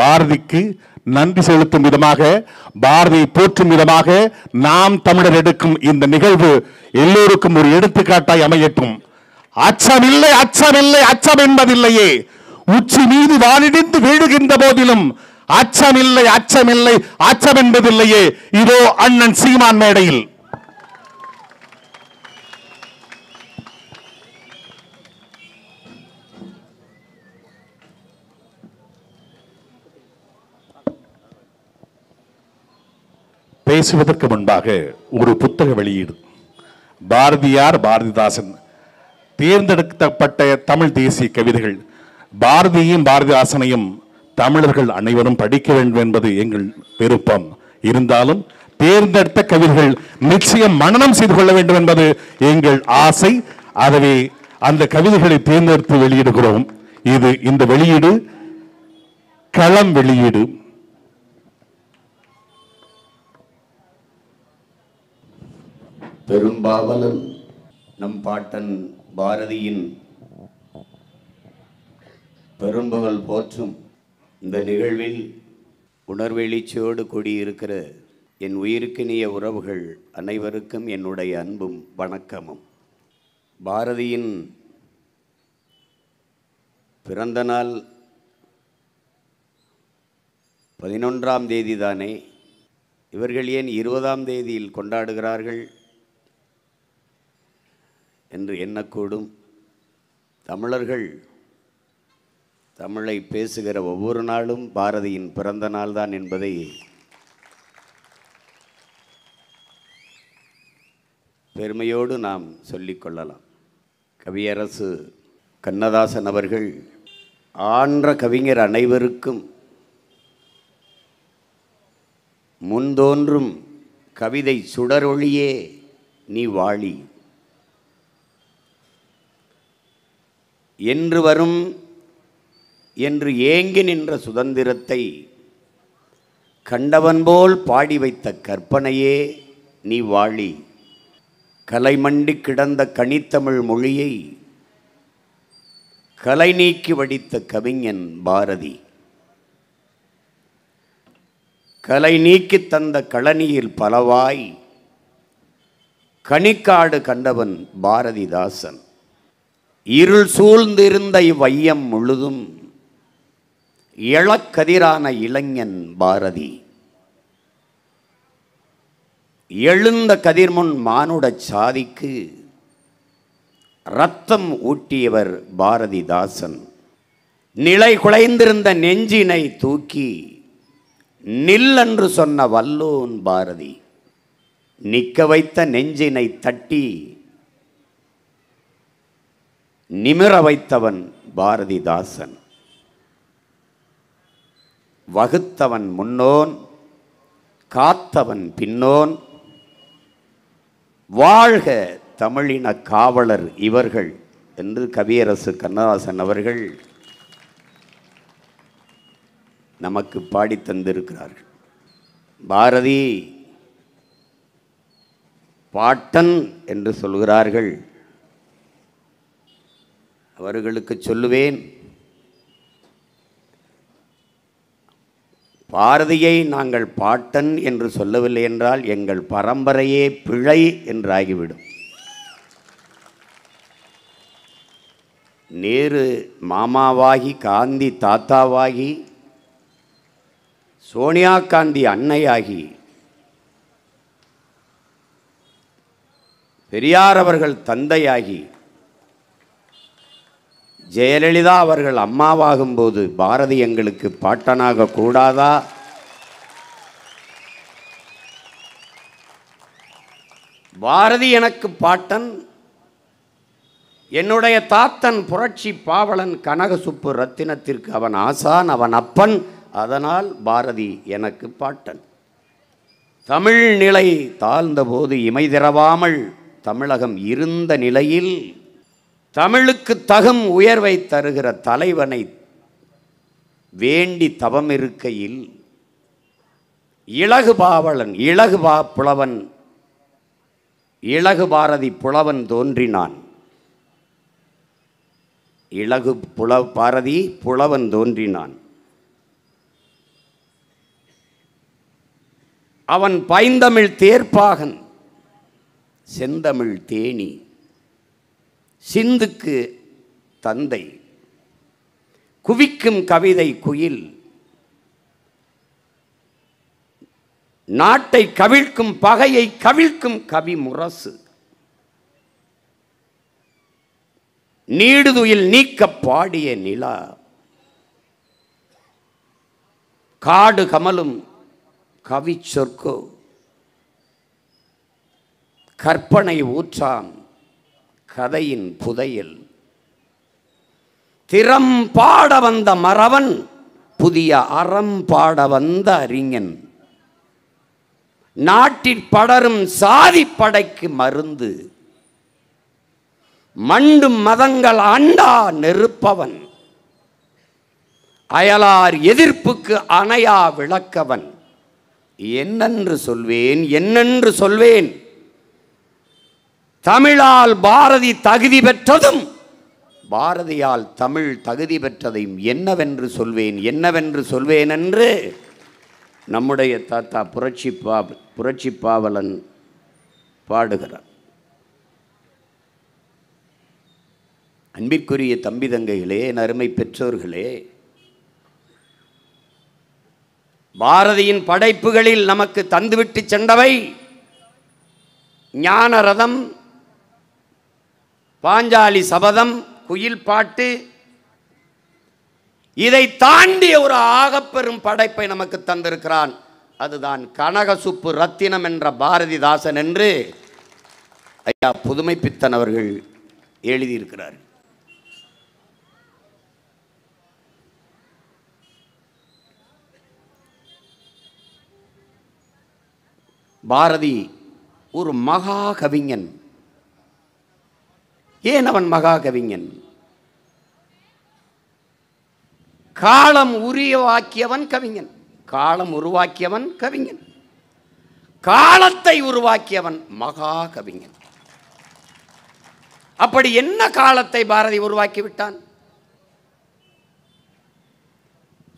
பாரதிக்கு நன்றி செலுத்தும் விதமாக, பாரதியை போற்றும் விதமாக நாம் தமிழர் எடுக்கும் இந்த நிகழ்வு எல்லோருக்கும் ஒரு எடுத்துக்காட்டாய் அமையட்டும். அச்சமில்லை, அச்சமில்லை, அச்சம் என்பதில்லையே. உச்சி மீது வானிடிந்து வீழுகின்ற போதிலும் அச்சமில்லை, அச்சமில்லை, அச்சம் என்பதில்லையே. இதோ அண்ணன் சீமான் மேடையில். பேசுவதற்கு முன்பாக ஒரு புத்தக வெளியீடு. பாரதியார், பாரதிதாசன் தேர்ந்தெடுக்கப்பட்ட தமிழ் தேசிய கவிதைகள். பாரதியையும் பாரதிதாசனையும் தமிழர்கள் அனைவரும் படிக்க வேண்டும் என்பது எங்கள் விருப்பம். இருந்தாலும் தேர்ந்தெடுத்த கவிதைகள் நிச்சயம் மனனம் செய்து கொள்ள வேண்டும் என்பது எங்கள் ஆசை. ஆகவே அந்த கவிதைகளை தேர்ந்தெடுத்து வெளியிடுகிறோம். இந்த வெளியீடு களம் வெளியீடு. பெரும்பாவலன் நம் பாட்டன் பாரதியின் பெரும்புகழ் போற்றும் இந்த நிகழ்வில் உணர்வெழுச்சியோடு கூடியிருக்கிற என் உயிருக்கினிய உறவுகள் அனைவருக்கும் என்னுடைய அன்பும் வணக்கமும். பாரதியின் பிறந்த நாள் 11ஆம் தேதி தானே. இவர்கள் ஏன் 20ஆம் தேதியில் கொண்டாடுகிறார்கள் என்று எண்ணக்கூடும். தமிழர்கள் தமிழை பேசுகிற ஒவ்வொரு நாளும் பாரதியின் பிறந்த நாள் தான் என்பதை பெருமையோடு நாம் சொல்லிக்கொள்ளலாம். கவியரசு கண்ணதாசன் அவர்கள் ஆன்ற கவிஞர் அனைவருக்கும் முன்தோன்றும் கவிதை சுடரொளியே நீ வாழி என்று வரும் என்று ஏங்கி நின்ற சுதந்திரத்தை கண்டவன் போல் பாடி வைத்த கற்பனையே நீ வாழி. கலைமண்டி கிடந்த கனித்தமிழ் மொழியை கலை நீக்கி வடித்த கவிஞன் பாரதி. கலை நீக்கி தந்த களனியில் பலவாய் கனிக்காடு கண்டவன் பாரதிதாசன். இருள் சூழ்ந்திருந்த இவ்வையம் முழுதும் இளக்கதிரான இளைஞன் பாரதி. எழுந்த கதிர்முன் மானுட சாதிக்கு இரத்தம் ஊட்டியவர் பாரதிதாசன். நிலை குலைந்திருந்த நெஞ்சினை தூக்கி நில் என்று சொன்ன வல்லோன் பாரதி. நிற்க வைத்த நெஞ்சினை தட்டி நிமிர வைத்தவன் பாரதிதாசன். வகுத்தவன் முன்னோன், காத்தவன் பின்னோன். வாழ்க தமிழின காவலர் இவர்கள் என்று கவியரசு கண்ணதாசன் அவர்கள் நமக்கு பாடி தந்திருக்கிறார்கள். பாரதி பாட்டன் என்று சொல்கிறார்கள். அவர்களுக்கு சொல்லுவேன், பாரதியை நாங்கள் பாட்டன் என்று சொல்லவில்லை என்றால் எங்கள் பரம்பரையே பிழை என்றாகிவிடும். நேரு மாமாவாகி, காந்தி தாத்தாவாகி, சோனியா காந்தி அன்னையாகி, பெரியார் அவர்கள் தந்தையாகி, ஜெயலலிதா அவர்கள் அம்மாவாகும்போது பாரதி எங்களுக்கு பாட்டனாக கூடாதா? பாரதி எனக்கு பாட்டன். என்னுடைய தாத்தன் புரட்சி பாவலன் கனகசுப்பு ரத்தினத்திற்கு அவன் ஆசான், அவன் அப்பன். அதனால் பாரதி எனக்கு பாட்டன். தமிழ் நிலை தாழ்ந்தபோது இமை திறவாமல் தமிழகம் இருந்த நிலையில் தமிழுக்கு தகும் உயர்வை தருகிற தலைவனை வேண்டி தவம் இருக்கையில் இலகு பாவலன், புலவன், இலகு பாரதி புலவன் தோன்றினான். இலகு பாரதி புலவன் தோன்றினான். அவன் பைந்தமிழ் தேர்ப்பாகன், செந்தமிழ் தேனி, சிந்துக்கு தந்தை, குவிக்கும் கவிதை குயில், நாட்டை கவிழ்க்கும் பகையை கவிழ்க்கும் கவி முரசு, நீடுதுயில் நீக்க பாடிய நிலா, காடு கமலும் கவி சொற்கோ, கற்பனை ஊற்றாம் கதையின் புதையல், திறம் பாட வந்த மறவன், புதிய அறம் பாட வந்த அறிஞன், நாட்டிற் படரும் சாதி படைக்கு மருந்து, மண்டும் மதங்கள் ஆண்டா நெருப்பவன், அயலார் எதிர்ப்புக்கு அணையா விளக்கவன், என்னென்று சொல்வேன் என்னென்று சொல்வேன், தமிழால் பாரதி தகுதி பெற்றதும் பாரதியால் தமிழ் தகுதி பெற்றதையும் என்னவென்று சொல்வேன் என்னவென்று சொல்வேன் என்று நம்முடைய தாத்தா புரட்சி பாவலன் பாடுகிறார். அன்பிற்குரிய தம்பி தங்கைகளே, அருமை பெற்றோர்களே, பாரதியின் படைப்புகளில் நமக்கு தந்துவிட்டு சென்றவை ஞான ரதம், பாஞ்சாலி சபதம், குயில் பாட்டு. இதை தாண்டிய ஒரு ஆகப்பெரும் படைப்பை நமக்கு தந்திருக்கிறான். அதுதான் கனகசுப்பு ரத்தினம் என்ற பாரதிதாசன் என்று ஐயா புதுமைப்பித்தன் அவர்கள் எழுதியிருக்கிறார். பாரதி ஒரு மகா கவிஞன். ஏன் அவன் மகா கவிஞன்? காலம் உருவாக்கியவன் கவிஞன், காலம் உருவாக்கியவன் கவிஞன், காலத்தை உருவாக்கியவன் மகா கவிஞன். அப்படி என்ன காலத்தை பாரதி உருவாக்கி விட்டான்?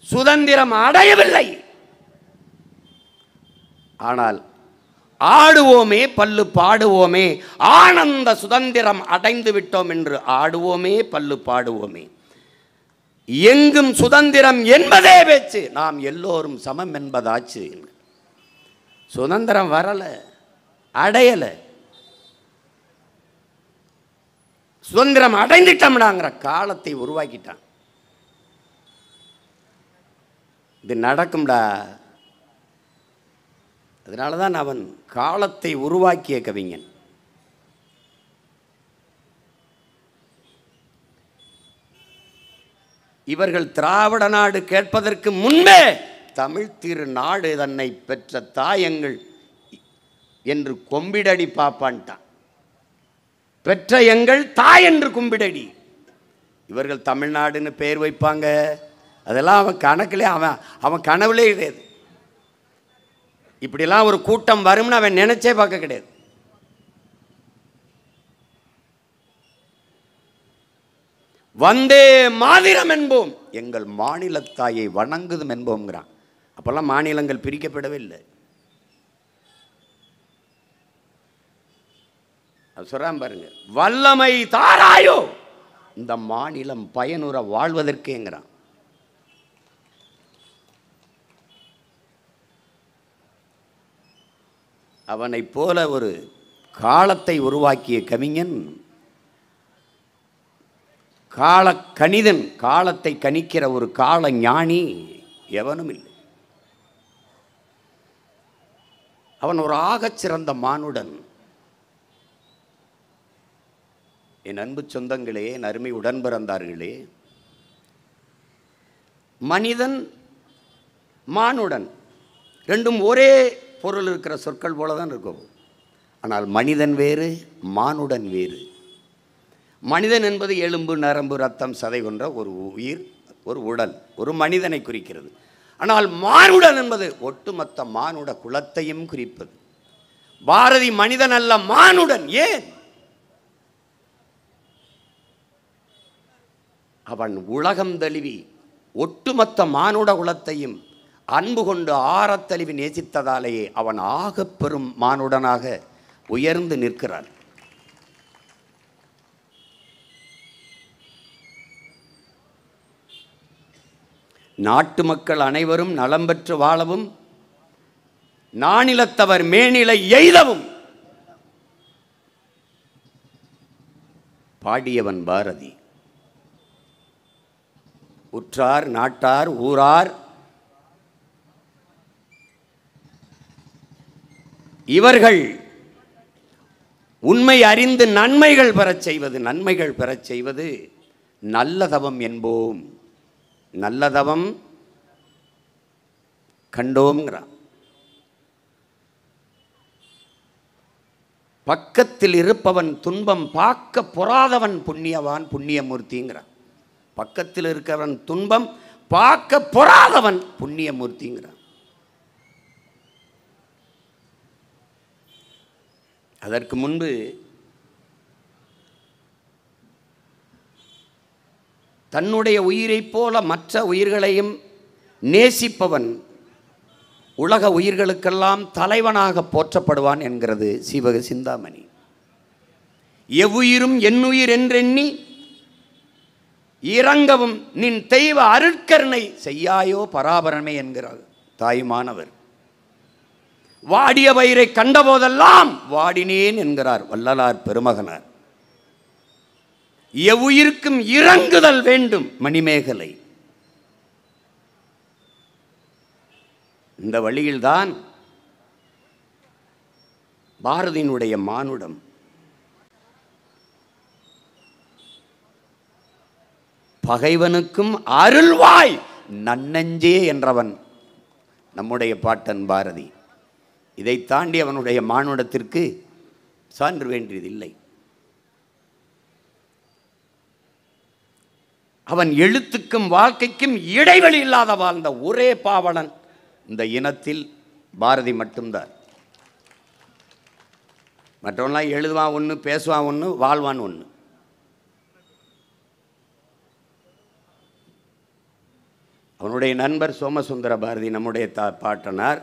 சுதந்திரம் அடையவில்லை, ஆனால் ஆடுவோமே பல்லு பாடுவோமே, ஆனந்த சுதந்திரம் அடைந்து விட்டோம் என்று ஆடுவோமே பல்லு பாடுவோமே, எங்கும் சுதந்திரம் என்பதே பேச்சு, நாம் எல்லோரும் சமம் என்பதாச்சு. சுதந்திரம் வரல, அடையல, சுதந்திரம் அடைந்துட்டோம்னாங்கிற காலத்தை உருவாக்கிட்டான். இது நடக்கும்டா. அதனாலதான் அவன் காலத்தை உருவாக்கிய கவிஞன். இவர்கள் திராவிட நாடு கேட்பதற்கு முன்பே தமிழ் திரு நாடு தன்னை பெற்ற தாயங்கள் என்று கொம்பிடடி பாப்பான்ட்டான். பெற்ற எங்கள் தாய் என்று கும்பிடடி. இவர்கள் தமிழ்நாடுன்னு பெயர் வைப்பாங்க, அதெல்லாம் அவன் கணக்கிலே அவன் கனவுலே கிடையாது. இப்படிலாம் ஒரு கூட்டம் வரும்னு அவன் நினைச்சே பார்க்க கிடையாது. வந்தே மாதிரம் என்போம், எங்கள் மாநிலத்தாயை வணங்குதும் என்போம்ங்கிறான். அப்பெல்லாம் மாநிலங்கள் பிரிக்கப்படவே இல்லை. அது சொல்றான் பாருங்க, வல்லமை தாராயோ இந்த மாநிலம் பயனுற வாழ்வதற்கேங்கிறான். அவனை போல ஒரு காலத்தை உருவாக்கிய கவிஞன், கால கணிதன், காலத்தை கணிக்கிற ஒரு கால ஞானி எவனும் இல்லை. அவன் ஒரு ஆகச்சிறந்த மானுடன். என் அன்பு சொந்தங்களே, என் அருமை உடன் பிறந்தார்களே, மனிதன் மானுடன் ரெண்டும் ஒரே பொருள் இருக்கிற சொற்கள் போல தான் இருக்கும். ஆனால் மனிதன் வேறு, மானுடன் வேறு. மனிதன் என்பது எலும்பு, நரம்பு, ரத்தம், சதை கொன்ற ஒரு உயிர், ஒரு உடல், ஒரு மனிதனை குறிக்கிறது. ஆனால் மானுடன் என்பது ஒட்டுமொத்த மானுட குலத்தையும் குறிப்பது. பாரதி மனிதன் அல்ல, மானுடன். ஏன்? அவன் உலகம் தழுவி ஒட்டுமொத்த மானுட குலத்தையும் அன்பு கொண்டு ஆறத்தழுவி நேசித்ததாலேயே அவன் ஆகப் பெரும் மானுடனாக உயர்ந்து நிற்கிறான். நாட்டு மக்கள் அனைவரும் நலம் பெற்று வாழவும் நானிலத்தவர் மேனிலை எய்தவும் பாடியவன் பாரதி. உற்றார் நாட்டார் ஊரார் இவர்கள் உண்மை அறிந்து நன்மைகள் பெறச் செய்வது நல்ல தவம் என்போம். நல்ல தவம் கண்டோம்ங்கிறான். பக்கத்தில் இருப்பவன் துன்பம் பார்க்க பொறாதவன் புண்ணியவான் புண்ணியமூர்த்திங்கிறான். பக்கத்தில் இருக்கிறவன் துன்பம் பார்க்க பொறாதவன் புண்ணியமூர்த்திங்கிறான். அதற்கு முன்பு தன்னுடைய உயிரைப் போல மற்ற உயிர்களையும் நேசிப்பவன் உலக உயிர்களுக்கெல்லாம் தலைவனாக போற்றப்படுவான் என்கிறது சீவக சிந்தாமணி. எவ்வுயிரும் என்னுயிர் என்றெண்ணி இறங்கவும் நின் தெய்வ அருட்கருணை செய்யாயோ பராபரமே என்கிறார் தாயுமானவர். வாடிய வயிறை கண்டபோதெல்லாம் வாடினேன் என்கிறார் வள்ளலார் பெருமகனார். எவ்வுயிருக்கும் இறங்குதல் வேண்டும் மணிமேகலை. இந்த வழியில்தான் பாரதியினுடைய மானுடம். பகைவனுக்கும் அருள்வாய் நன்னஞ்சே என்றவன் நம்முடைய பாட்டன் பாரதி. இதை தாண்டி அவனுடைய மானுடத்திற்கு சான்று வேண்டியதில்லை. அவன் எழுத்துக்கும் வாழ்க்கைக்கும் இடைவெளி இல்லாத வாழ்ந்த ஒரே பாவலன் இந்த இனத்தில் பாரதி மட்டும்தான். மற்றவன்லாம் எழுதுவான் ஒன்று, பேசுவான் ஒன்று, வாழ்வான் ஒன்று. அவனுடைய நண்பர் சோமசுந்தர பாரதி நம்முடைய பாட்டனார்.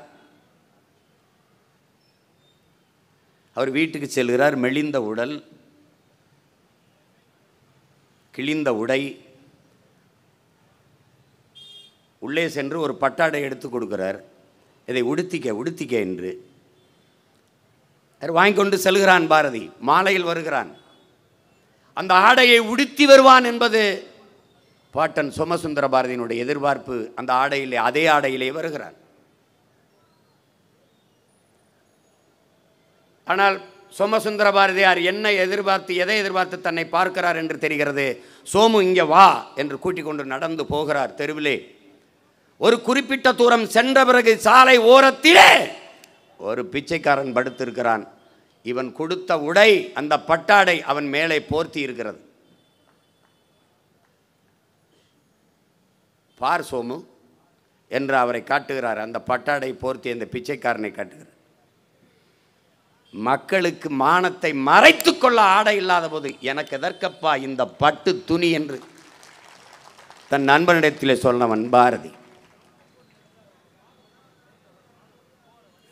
அவர் வீட்டுக்கு செல்கிறார். மெலிந்த உடல், கிழிந்த உடை. உள்ளே சென்று ஒரு பட்டாடை எடுத்து கொடுக்கிறார். இதை உடுத்திக்க என்று வாங்கி கொண்டு செல்கிறான் பாரதி. மாலையில் வருகிறான். அந்த ஆடையை உடுத்தி வருவான் என்பது பாட்டன் சோமசுந்தர பாரதியினுடைய எதிர்பார்ப்பு. அந்த ஆடையிலே, அதே ஆடையிலே வருகிறான். ஆனால் சோமசுந்தர பாரதியார் என்ன எதிர்பார்த்து, எதை எதிர்பார்த்து தன்னை பார்க்கிறார் என்று தெரிகிறது. சோமு இங்கே வா என்று கூட்டிக் கொண்டு நடந்து போகிறார். தெருவிலே ஒரு குறிப்பிட்ட தூரம் சென்ற பிறகு சாலை ஓரத்திலே ஒரு பிச்சைக்காரன் படுத்திருக்கிறான். இவன் கொடுத்த உடை, அந்த பட்டாடை அவன் மேலே போர்த்தி இருக்கிறது. பார் சோமு என்று அவரை காட்டுகிறார். அந்த பட்டாடை போர்த்தி அந்த பிச்சைக்காரனை காட்டுகிறார். மக்களுக்கு மானத்தை மறைத்து கொள்ள ஆடை இல்லாத போது எனக்கு எதற்கப்பா இந்த பட்டு துணி என்று தன் நண்பனிடத்திலே சொன்னவன் பாரதி.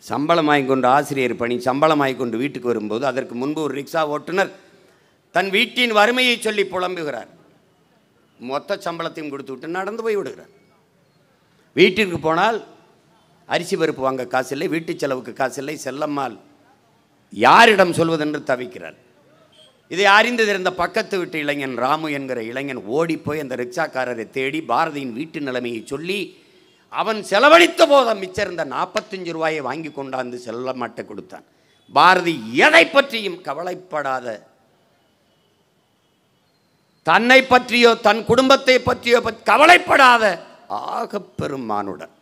சம்பளமாகி கொண்டு ஆசிரியர் பணி சம்பளமாகி கொண்டு வீட்டுக்கு வரும்போது அதற்கு முன்பு ஒரு ரிக்ஷா ஓட்டுநர் தன் வீட்டின் வறுமையை சொல்லி புலம்புகிறார். மொத்த சம்பளத்தையும் கொடுத்து விட்டு நடந்து போய் விடுகிறார். வீட்டிற்கு போனால் அரிசி பருப்பு வாங்க காசு இல்லை, வீட்டு செலவுக்கு காசு இல்லை. செல்லம்மாள் யாரிடம் சொல்வதென்று தவிக்கிறார். இதை அறிந்ததிருந்த பக்கத்து வீட்டு இளைஞன் ராமு என்கிற இளைஞன் ஓடிப்போய் அந்த ரிக்ஷாக்காரரை தேடி பாரதியின் வீட்டு நிலைமையை சொல்லி அவன் செலவழித்த போதும் மிச்சிருந்த 45 ரூபாயை வாங்கி கொண்டாந்து செல்லமாட்ட கொடுத்தான். பாரதி எதை பற்றியும் கவலைப்படாத, தன்னை பற்றியோ தன் குடும்பத்தை பற்றியோ கவலைப்படாத ஆகப்பெரும் மானுடன்.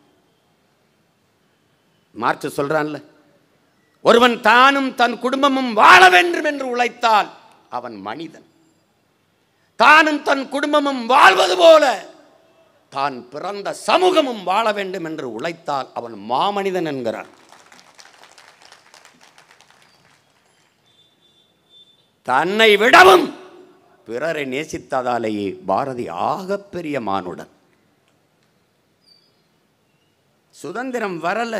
மார்க்ஸ் சொல்றான்ல, ஒருவன் தானும் தன் குடும்பமும் வாழ வேண்டும் என்று உழைத்தால் அவன் மனிதன். தானும் தன் குடும்பமும் வாழ்வது போல தான் பிறந்த சமூகமும் வாழ வேண்டும் என்று உழைத்தால் அவன் மாமனிதன் என்கிறார். தன்னை விடவும் பிறரை நேசித்ததாலேயே பாரதி ஆகப்பெரிய மானுடன். சுதந்திரம் வரல.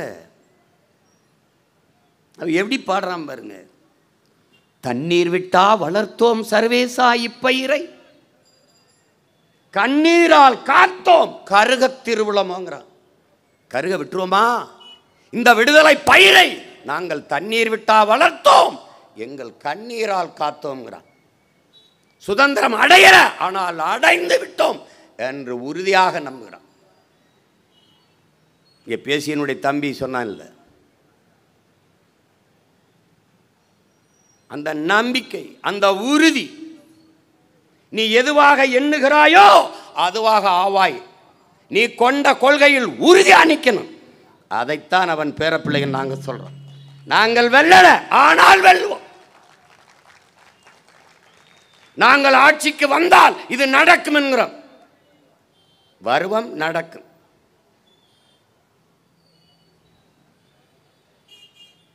அவ எப்படி பாடுறான் பாருங்க. தண்ணீர் விட்டா வளர்த்தோம் சர்வேசா இப்பயிரை, கண்ணீரால் காத்தோம் கருக திருவிழமாங்கிறான். கருக விட்டுருவோமா? இந்த விடுதலை பயிரை நாங்கள் தண்ணீர் விட்டா வளர்த்தோம், எங்கள் கண்ணீரால் காத்தோம்ங்கிறான். சுதந்திரம் அடையல, ஆனால் அடைந்து விட்டோம் என்று உறுதியாக நம்புகிறான். இங்கே பேசியனுடைய தம்பி சொன்னான் இல்லை, அந்த நம்பிக்கை, அந்த உறுதி, நீ எதுவாக எண்ணுகிறாயோ அதுவாக ஆவாய். நீ கொண்ட கொள்கையில் உறுதியா நிற்கணும். அதைத்தான் அவன் பேரப்பிள்ளைகள் நாங்கள் சொல்றோம். நாங்கள் வெல்லல, ஆனால் வெல்வோம். நாங்கள் ஆட்சிக்கு வந்தால் இது நடக்கும் என்கிறோம். வருவம், நடக்கும்.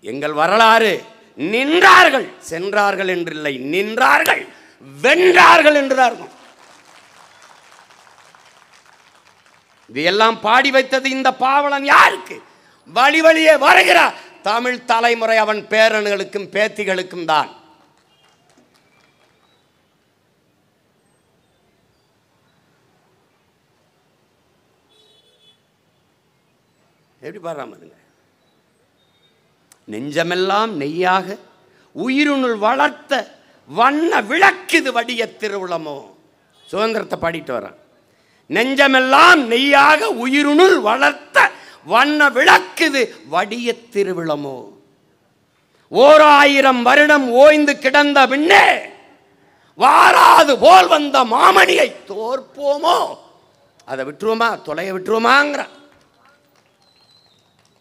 எங்கள் வரலாறு நின்றார்கள் சென்றார்கள் என்றில்லை, நின்றார்கள் வென்றார்கள் என்றார்கள். இதையெல்லாம் பாடி வைத்தது இந்த பாவலன் யாருக்கு? வழி வழியே வருகிறார் தமிழ் தலைமுறை அவன் பேரன்களுக்கும் பேத்திகளுக்கும் தான். எப்படி பாடுறாம? நெஞ்சமெல்லாம் நெய்யாக உயிருனுள் வளர்த்த வண்ண விளக்குது வடிய திருவிழமோ. சுதந்திரத்தை பாடிட்டு வரான். நெஞ்சமெல்லாம் நெய்யாக உயிருனுள் வளர்த்த வண்ண விளக்குது வடிய திருவிழமோ. 1000 வருடம் ஓய்ந்து கிடந்த பின்னே வாராது போல் வந்த மாமணியை தோற்போமோ. அதை விட்டுருவோமா? தொலைய விட்டுருவோமாங்கிற.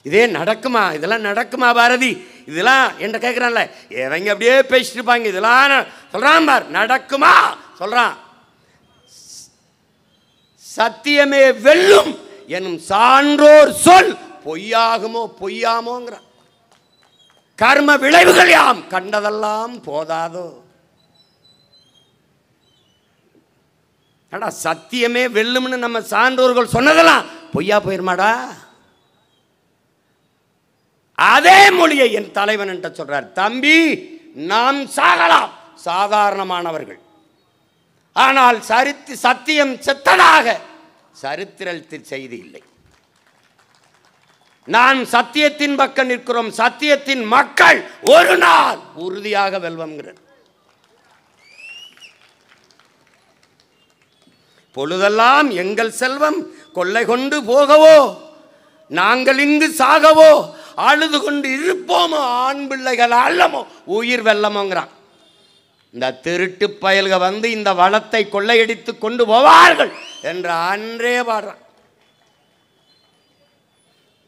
இதே நடக்குமா? இதெல்லாம் நடக்குமா பாரதி? இதெல்லாம் என்ன கேட்குறான்ல, இவங்க அப்படியே பேசிட்டு இருப்பாங்க. இதெல்லாம் சொல்றான் பார், நடக்குமா சொல்றான். சத்தியமே வெல்லும் எனும் சான்றோர் சொல் பொய்யாகுமோ பொய்யாமோங்கிற. கர்ம விளைவுகள் யாம் கண்டதெல்லாம் போதாதோ. சத்தியமே வெல்லும்னு நம்ம சான்றோர்கள் சொன்னதெல்லாம் பொய்யா போயிருமாடா? அதே மொழியை என் தலைவன் என்று சொல்றார். தம்பி, நாம் சாகலாம், சாதாரணமானவர்கள். ஆனால் சத்தியம் செத்ததாக சரித்திரத்தில் செய்தி இல்லை. நான் சத்தியத்தின் பக்கம் நிற்கிறோம். சத்தியத்தின் மக்கள் ஒரு நாள் உறுதியாக வெல்வம்ங்கிறது. பொழுதெல்லாம் எங்கள் செல்வம் கொள்ளை கொண்டு போகவோ, நாங்கள் இங்கு சாகவோ, அழுது கொண்டு இருப்போமோ, ஆண் பிள்ளைகள் அல்லமோ, உயிர் வெல்லமோங்கிறான். இந்த திருட்டு பயல்க வந்து இந்த வளத்தை கொள்ளையடித்து கொண்டு போவார்கள் என்று அன்றே பாடுறான்.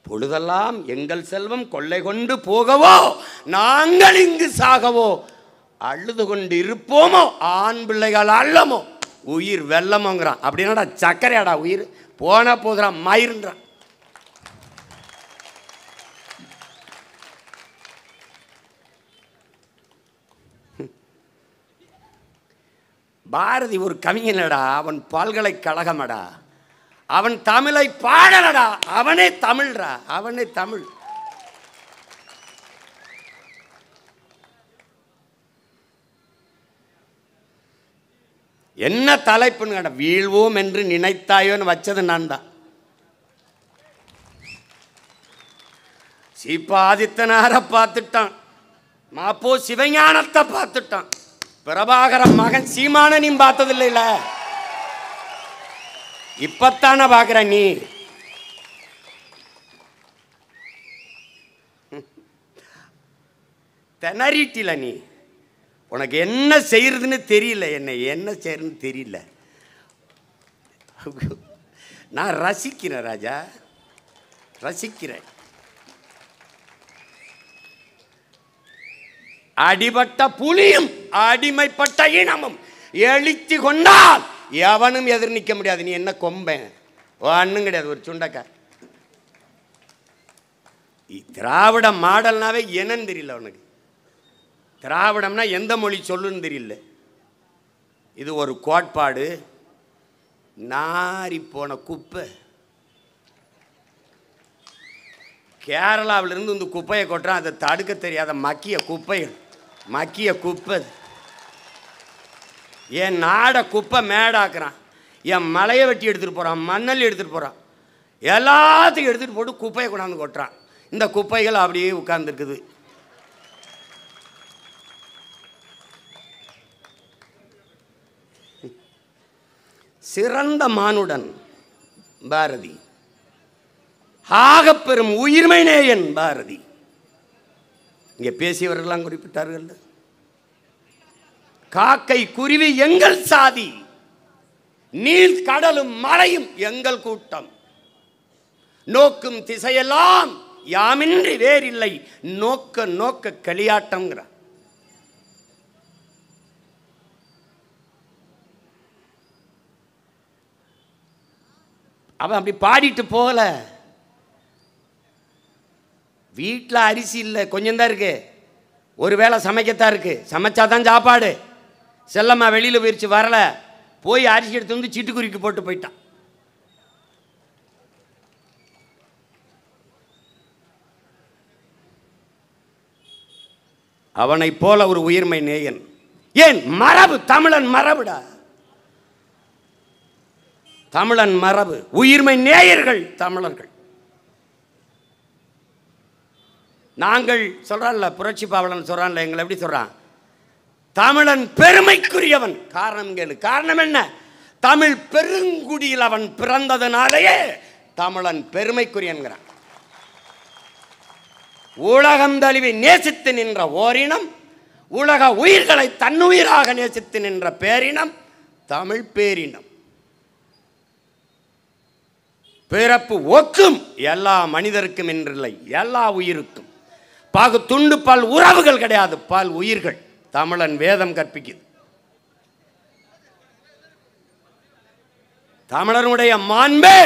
பொழுதெல்லாம் எங்கள் செல்வம் கொள்ளை கொண்டு போகவோ, நாங்கள் இங்கு சாகவோ, அழுது கொண்டு இருப்போமோ, ஆண் பிள்ளைகள் அல்லமோ, உயிர் வெல்லமோங்கிறான். அப்படின்னாடா சக்கரையாடா உயிர் போன போதுறான் மயிருன்றான். பாரதி ஒரு கவிஞனடா, அவன் பல்கலைக்கழகமடா, அவன் தமிழை பாடலடா, அவனே தமிழ்டா, அவனே தமிழ். என்ன தலைப்புன்னு கேட்ட, வீழ்வோம் என்று நினைத்தாயோன்னு வச்சது நான் தான். சீப்பா ஆதித்தனாரை பார்த்துட்டான், மாப்போ சிவஞானத்தை பார்த்துட்டான், பிரபாகர மகன் சீமானனையும் பார்த்ததில்லைல, இப்பத்தான பார்க்கிற நீ. திணறிட்டில நீ. உனக்கு என்ன செய்யறதுன்னு தெரியல, என்ன செய்யறதுன்னு தெரியல. நான் ரசிக்கிறேன் ராஜா, ரசிக்கிறேன். அடிபட்ட புலியும் அடிமைப்பட்ட இனமும் எழுச்சி கொண்டால் எவனும் எதிர் நிற்க முடியாது. நீ என்ன கொம்பன்? ஒன்றும் கிடையாது, ஒரு சுண்டக்கா. திராவிட மாடல்னாவே என்னன்னு தெரியல உனக்கு. திராவிடம்னா எந்த மொழி சொல்லுன்னு தெரியல. இது ஒரு கோட்பாடு, நாரி போன குப்பை. கேரளாவிலிருந்து இந்த குப்பையை கொட்டுறான், அதை தடுக்க தெரியாத மக்கிய குப்பைகள், மக்கிய குப்பை. என் நாடை குப்பை மேடாக்குறான், என் மலையை வெட்டி எடுத்துகிட்டு போகிறான், மண்ணல் எடுத்துகிட்டு போகிறான், எல்லாத்தையும் எடுத்துகிட்டு போட்டு குப்பையை கொண்டாந்து கொட்டுறான். இந்த குப்பைகள் அப்படியே உட்கார்ந்துருக்குது. சிறந்த மானுடன் பாரதி, ஆகப்பெரும் உயிர்மை நேயன் பாரதி. இங்கே பேசியவர்கள்லாம் குறிப்பிட்டார்கள். காக்கை குருவி எங்கள் சாதி, நீல் கடலும் மலையும் எங்கள் கூட்டம், நோக்கும் திசையெல்லாம் யாமின்றி வேறில்லை, நோக்க நோக்க களியாட்டம்ங்கிறார். அவன் அப்படி பாடிட்டு போகல. வீட்டில் அரிசி இல்லை, கொஞ்சம்தான் இருக்கு, ஒரு வேளை சமைக்கத்தான் இருக்கு, சமைச்சாதான் சாப்பாடு. செல்லம்மா வெளியில் போயிடுச்சு, வரல, போய் அரிசி எடுத்து வந்து சிட்டுக்குருவிக்கு போட்டு போயிட்டான். அவனை போல ஒரு உயிர்மை நேயன். ஏன் மரபு, தமிழன் மரபுடா, தமிழன் மரபு, உயிர்மை நேயர்கள் தமிழர்கள். நாங்கள் சொல்றான்ல, புரட்சி பாவலன் சொல்றான்ல, எங்களை எப்படி சொல்றான், தமிழன் பெருமைக்குரியவன். காரணம் கேளு, காரணம் என்ன? தமிழ் பெருங்குடியில் அவன் பிறந்ததனாலேயே தமிழன் பெருமைக்குரியன்கிறான். உலகம் தழுவி நேசித்து நின்ற ஓரினம், உலக உயிர்களை தன்னுயிராக நேசித்து நின்ற பேரினம் தமிழ் பேரினம். பிறப்பு ஒக்கும் எல்லா மனிதருக்கும் என்றில்லை, எல்லா உயிருக்கும். பாகு துண்டு பல் உறவுகள் கிடையாது, பல் உயிர்கள். தமிழன் வேதம் கற்பிக்குது. தமிழனுடைய மாண்பே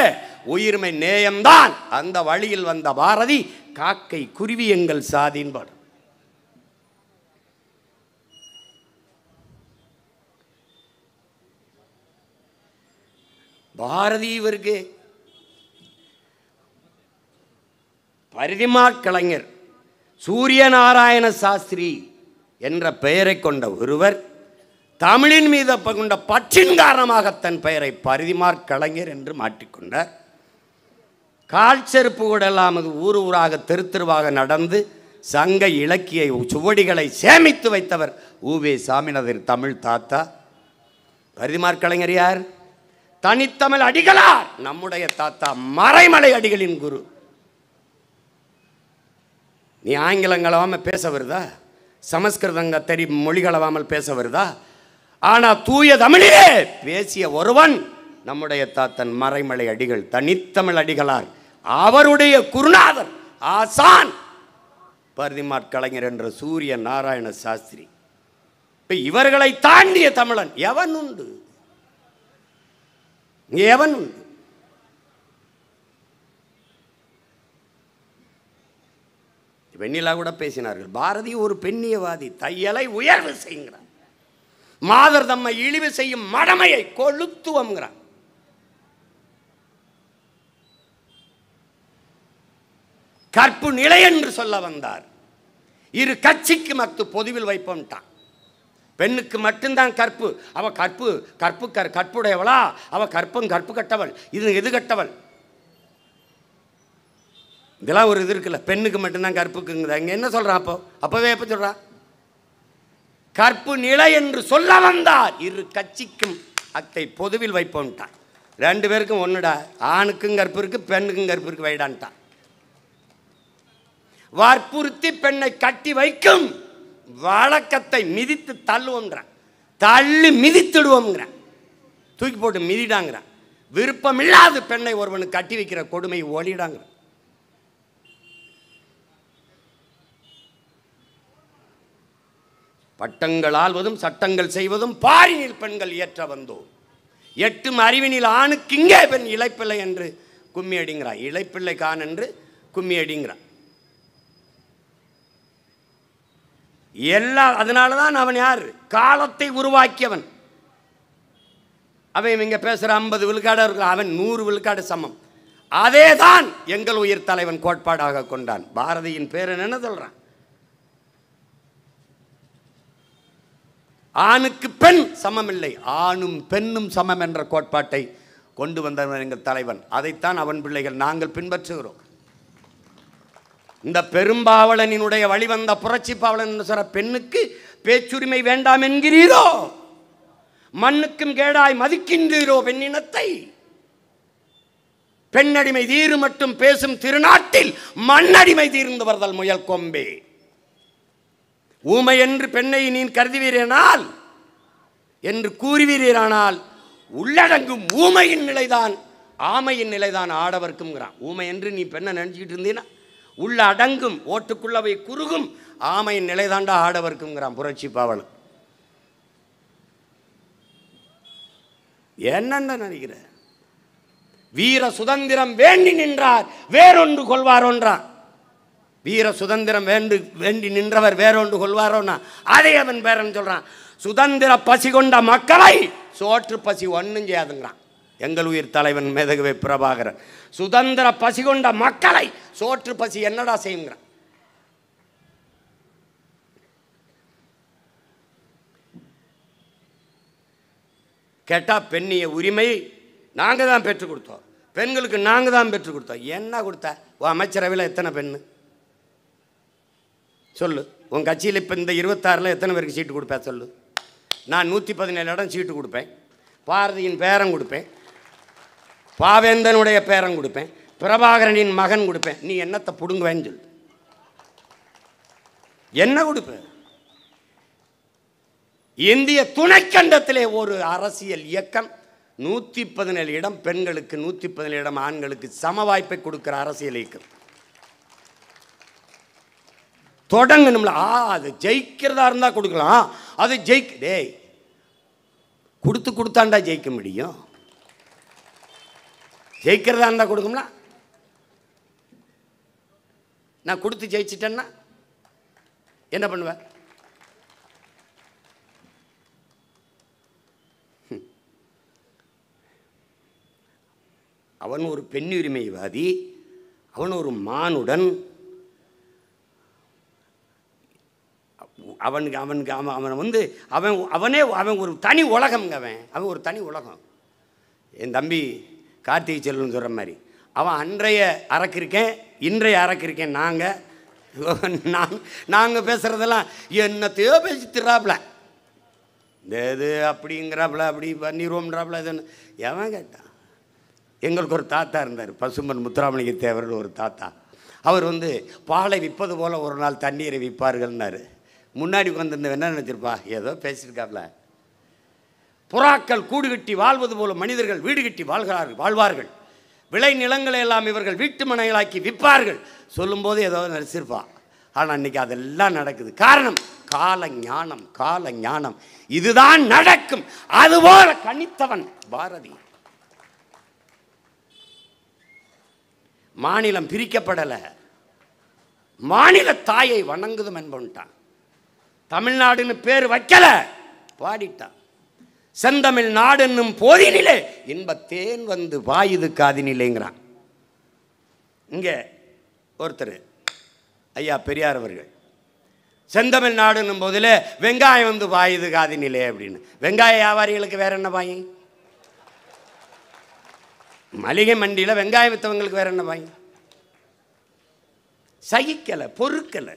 உயிர்மை நேயம்தான். அந்த வழியில் வந்த பாரதி காக்கை குருவி எங்கள் சாதின் பாடு. பாரதி இவருக்கு பரிதிமா கலைஞர் சூரியநாராயண சாஸ்திரி என்ற பெயரை கொண்ட ஒருவர் தமிழின் மீது கொண்ட பற்றின் காரணமாக தன் பெயரை பரிதிமார் கலைஞர் என்று மாற்றிக்கொண்டார். கால் செருப்பு கூடலாமது ஊர் ஊராக தெரு தெருவாக நடந்து சங்க இலக்கிய சுவடிகளை சேமித்து வைத்தவர் உவே சாமிநாதர் தமிழ் தாத்தா. பரிதிமார் கலைஞர் யார்? தனித்தமிழ் அடிகளார், நம்முடைய தாத்தா மறைமலை அடிகளின் குரு. நீ ஆங்கிலம் கலவாமல் பேச வருதா, சமஸ்கிருதங்க மொழி கலவாமல் பேச வருதா? ஆனால் தூய தமிழிலே பேசிய ஒருவன் நம்முடைய தாத்தன் மறைமலை அடிகள், தனித்தமிழ் அடிகளார். அவருடைய குருநாதர் ஆசான் பரிதிமாற் கலைஞர் என்ற சூரிய நாராயண சாஸ்திரி. இவர்களை தாண்டிய தமிழன் எவன் உண்டு? எவன் உண்டு? வெண்ணிலா கூட பேசினார்கள், பாரதி ஒரு பெண்ணியவாதி, தையலை உயர்வு செய்கிறான், மாதர் தம்மை இழிவு செய்யும் மடமையை கொளுத்துவம்ங்கிறான். கற்பு நிலை என்று சொல்ல வந்தார். இரு கட்சிக்கு மத்து பொதுவில் வைப்போம்ட்டான். பெண்ணுக்கு மட்டும்தான் கற்பு, அவ கற்புடையவளா, அவ கற்பு கட்டவள், இது எது கட்டவள்? இதெல்லாம் ஒரு இது இருக்குல்ல, பெண்ணுக்கு மட்டும்தான் கற்புக்குங்குது. அங்கே என்ன சொல்கிறான்? அப்போவே எப்போ சொல்கிறான்? கற்பு நிலை என்று சொல்ல வந்தார். இரு கட்சிக்கும் அத்தை பொதுவில் வைப்போம்ட்டான். ரெண்டு பேருக்கும் ஒன்றுடா, ஆணுக்கும் கற்பு இருக்கு, பெண்ணுக்கும் கற்பு இருக்கு, வைடான்ட்டான். வற்புறுத்தி பெண்ணை கட்டி வைக்கும் வழக்கத்தை மிதித்து தள்ளுவோங்கிறான், தள்ளி மிதித்துடுவோங்கிறான், தூக்கி போட்டு மிதிடாங்கிறான். விருப்பம் இல்லாத பெண்ணை ஒருவனுக்கு கட்டி வைக்கிற கொடுமை ஒளிடாங்கிறான். பட்டங்கள் ஆள்வதும் சட்டங்கள் செய்வதும் பாரினில் பெண்கள் ஏற்ற வந்தோம், எட்டும் அறிவினில் ஆணுக்கு இங்கே பெண் இளைப்பிள்ளை என்று கும்மி அடிங்கிறான், இளைப்பிள்ளை கான் என்று கும்மி அடிங்கிறான். எல்லாம் அதனாலதான் அவன் யார்? காலத்தை உருவாக்கியவன். அவன் இங்க பேசுற 50 விழுக்காடு இருக்கலாம், அவன் 100 விழுக்காடு சமம். அதேதான் எங்கள் உயிர் தலைவன் கோட்பாடாக கொண்டான். பாரதியின் பேர் என்ன சொல்றான்? ஆணுக்கு பெண் சமம் இல்லை, ஆணும் பெண்ணும் சமம் என்ற கோட்பாட்டை கொண்டு வந்தவன் எங்கள் தலைவன். அதைத்தான் அவன் பிள்ளைகள் நாங்கள் பின்பற்றுகிறோம். இந்த பெரும்பாவளனினுடைய வழிவந்த புரட்சி பாவலன் சொல்ற பெண்ணுக்கு பேச்சுரிமை வேண்டாம் என்கிறீரோ, மண்ணுக்கும் கேடாய் மதிக்கின்றீரோ பெண்ணினத்தை? பெண்ணடிமை தீரு மட்டும் பேசும் திருநாட்டில் மண்ணடிமை தீர்ந்து வருதல் முயல் கொம்பே. ஊமை என்று பெண்ணை நீ கருதுவீரேனால் என்று கூறுவீரானால் உள்ளடங்கும் ஊமையின் நிலைதான் ஆமையின் நிலைதான் ஆடவர்க்கும்ங்கிறான். ஊமை என்று நீ பெண்ணை நினைச்சிக்கிட்டு இருந்தீன்னா உள்ள அடங்கும் ஓட்டுக்குள்ளவை குறுகும் ஆமையின் நிலைதாண்டா ஆடவர்க்குங்கிறான் புரட்சி பாவலன். என்னென்ன நினைக்கிற? வீர சுதந்திரம் வேண்டி நின்றார் வேறொன்று கொள்வாரோன்றான். வீர சுதந்திரம் வேண்டி நின்றவர் வேறொன்று கொள்வாரோன்னா அதை அவன் பேரன் சொல்றான். சுதந்திர பசி கொண்ட மக்களை சோற்று பசி ஒன்றும் செய்யாதுங்கிறான் எங்கள் உயிர் தலைவன் மேதகவே பிரபாகரன். சுதந்திர பசி கொண்ட மக்களை சோற்று பசி என்னடா செய்யுங்கிறான். கேட்டா பெண்ணிய உரிமை நாங்கள் தான் பெற்றுக் கொடுத்தோம், பெண்களுக்கு நாங்கள் தான் பெற்றுக் கொடுத்தோம். என்ன கொடுத்த? அமைச்சரவையில் எத்தனை பெண்ணு சொல்லு? உன் கட்சியில் இப்போ இந்த 26 எத்தனை பேருக்கு சீட்டு கொடுப்பேன் சொல்லு? நான் 117 இடம் சீட்டு கொடுப்பேன், பாரதியின் பேரன் கொடுப்பேன், பாவேந்தனுடைய பேரன் கொடுப்பேன், பிரபாகரனின் மகன் கொடுப்பேன். நீ என்னத்தை பிடுங்குவேன்னு சொல்லு, என்ன கொடுப்பேன்? இந்திய துணைக்கண்டத்திலே ஒரு அரசியல் இயக்கம் 117 இடம் பெண்களுக்கு 117 இடம் ஆண்களுக்கு சம வாய்ப்பை கொடுக்கிற அரசியல் இயக்கம் தொடங்கணும்ல. அது ஜெயிக்கிறதா இருந்தா கொடுக்கலாம், அது டேய் கொடுத்தாண்டா ஜெயிக்க முடியும். ஜெயிக்கிறதா இருந்தா கொடுக்கும்ல. நான் கொடுத்து ஜெயிச்சிட்டேன்னா என்ன பண்ணுவேன்? அவன் ஒரு பெண்ணுரிமைவாதி, அவன் ஒரு மானுடன். அவன் ஒரு தனி உலகம்ங்க. அவன் ஒரு தனி உலகம். என் தம்பி கார்த்திகை செல்வன் சொல்கிற மாதிரி அவன் அன்றைய அரக்கிருக்கேன் இன்றைய அரக்கிருக்கேன். நாங்கள் பேசுகிறதெல்லாம் என்னத்தையோ பேசி திராப்புல இது அப்படிங்கிறாப்புல அப்படி பண்ணிடுவோம்ன்றாப்புல. இதுன்னு எவன் கேட்டான்? எங்களுக்கு ஒரு தாத்தா இருந்தார், பசும்பன் முத்துராமலிங்க தேவர்னு ஒரு தாத்தா. அவர் பாலை விற்பது போல் ஒரு நாள் தண்ணீரை விற்பார்கள்னாரு. முன்னாடி உட்காந்துருந்த என்ன நினச்சிருப்பா? ஏதோ பேசியிருக்காப்ல. புறாக்கள் கூடு கட்டி வாழ்வது போல மனிதர்கள் வீடு கட்டி வாழ்வார்கள். விளை நிலங்களை எல்லாம் இவர்கள் வீட்டு மனைகளாக்கி விற்பார்கள் சொல்லும்போது ஏதோ நினச்சிருப்பா. ஆனால் அன்றைக்கி அதெல்லாம் நடக்குது. காரணம் கால ஞானம். இதுதான் நடக்கும். அதுபோல கணித்தவன் பாரதி. மாநிலம் பிரிக்கப்படலை, மாநில தாயை வணங்குதும் என்பவன்ட்டான். தமிழ்நாடுன்னு பேர் வைக்கல, பாடிட்டான். செந்தமிழ் நாடு என்னும் போதினிலே இன்பத்தேன் பாயுது காதினிலேங்கிறான். இங்கே ஒருத்தர் ஐயா பெரியார் அவர்கள் செந்தமிழ் நாடு என்னும் போதிலே வெங்காயம் பாயுது காதினிலே அப்படின்னு. வெங்காய வியாபாரிகளுக்கு வேற என்ன பாயும்? மளிகை மண்டியில் வெங்காயம் விற்றவங்களுக்கு வேற என்ன பாயும்? சகிக்கலை, பொறுக்கலை.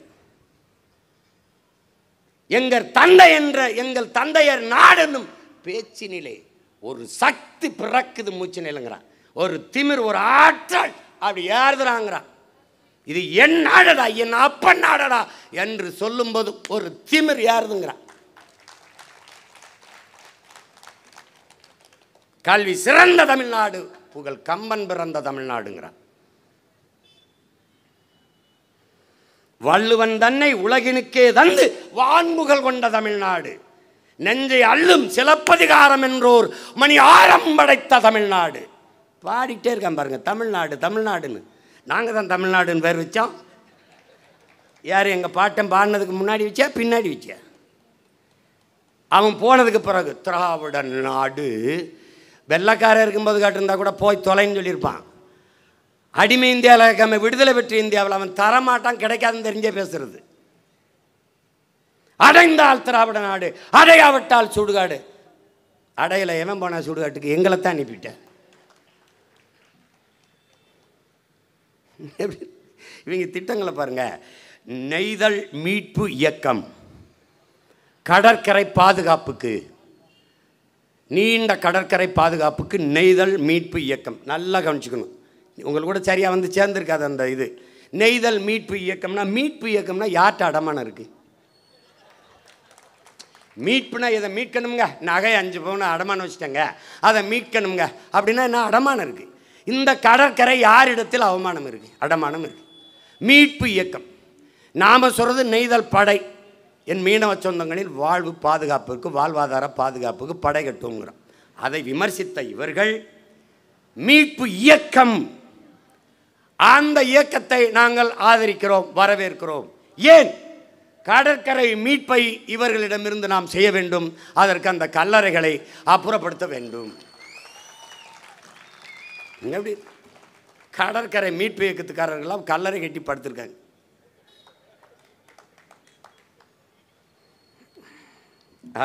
எங்கள் தந்தையர் நாடென்னும் பேச்சினிலே ஒரு சக்தி பிறக்குது மூச்சு நிலங்கிறான். ஒரு திமிர், ஒரு ஆற்றல் அப்படி ஏறுறாங்கிறான். இது என் நாடடா, என் அப்பன் நாடடா என்று சொல்லும்போது ஒரு திமிர் ஏறுதுங்கிறான். கல்வி சிறந்த தமிழ்நாடு, புகழ் கம்பன் பிறந்த தமிழ்நாடுங்கிறான். வள்ளுவன் தன்னை உலகினுக்கே தந்து வான்முகல் கொண்ட தமிழ்நாடு, நெஞ்சை அள்ளும் சிலப்பதிகாரம் என்றோர் மணி ஆரம் படைத்த தமிழ்நாடு. பாடிட்டே இருக்கான் பாருங்க, தமிழ்நாடுன்னு. நாங்கள் தான் தமிழ்நாடுன்னு பேர் வச்சோம். யார்? எங்கள் பாட்டன் பாடினதுக்கு முன்னாடி வச்சா பின்னாடி வச்சா? அவன் போனதுக்கு பிறகு திராவிட நாடு வெள்ளக்காரர் இருக்கும்போது காட்டிருந்தா கூட போய் தொலைன்னு சொல்லியிருப்பான். அடிமை இந்தியாவில் இருக்காம விடுதலை பெற்ற இந்தியாவில் அவன் தரமாட்டான், கிடைக்காதுன்னு தெரிஞ்சே பேசுறது. அடைந்தால் திராவிட நாடு, அடையாவிட்டால் சுடுகாடு. அடையில எவன் போனா சுடுகாட்டுக்கு? எங்களை தான் அனுப்பிட்டேன். இவங்க திட்டங்களை பாருங்க. நெய்தல் மீட்பு இயக்கம், கடற்கரை பாதுகாப்புக்கு, நீண்ட கடற்கரை பாதுகாப்புக்கு நெய்தல் மீட்பு இயக்கம். நல்லா கவனிச்சுக்கணும். உங்களுக்கு கூட சரியாக வந்து சேர்ந்துருக்காது அந்த இது. நெய்தல் மீட்பு இயக்கம்னா, மீட்பு இயக்கம்னா யார்கிட்ட அடமானம் இருக்குது? மீட்புனா இதை மீட்கணுங்க, நகை 5 பவுன் அடமானம் வச்சுட்டேங்க, அதை மீட்கணுங்க அப்படின்னா என்ன அடமானம் இருக்குது? இந்த கடற்கரை யாரிடத்தில் அவமானம் இருக்குது? அடமானம் இருக்குது. மீட்பு இயக்கம். நாம் சொல்கிறது நெய்தல் படை. என் மீனவ சொந்தங்களின் வாழ்வு பாதுகாப்புக்கு, வாழ்வாதார பாதுகாப்புக்கு படை கட்டுங்கிறோம். அதை விமர்சித்த இவர்கள் மீட்பு இயக்கம், அந்த இயக்கத்தை நாங்கள் ஆதரிக்கிறோம், வரவேற்கிறோம். ஏன்? கடற்கரை மீட்பை இவர்களிடமிருந்து நாம் செய்ய வேண்டும். அதற்கு அந்த கல்லறைகளை அப்புறப்படுத்த வேண்டும். எப்படி கடற்கரை மீட்பு இயக்கத்துக்காரர்கள்லாம் கல்லறை கட்டி படுத்திருக்காங்க.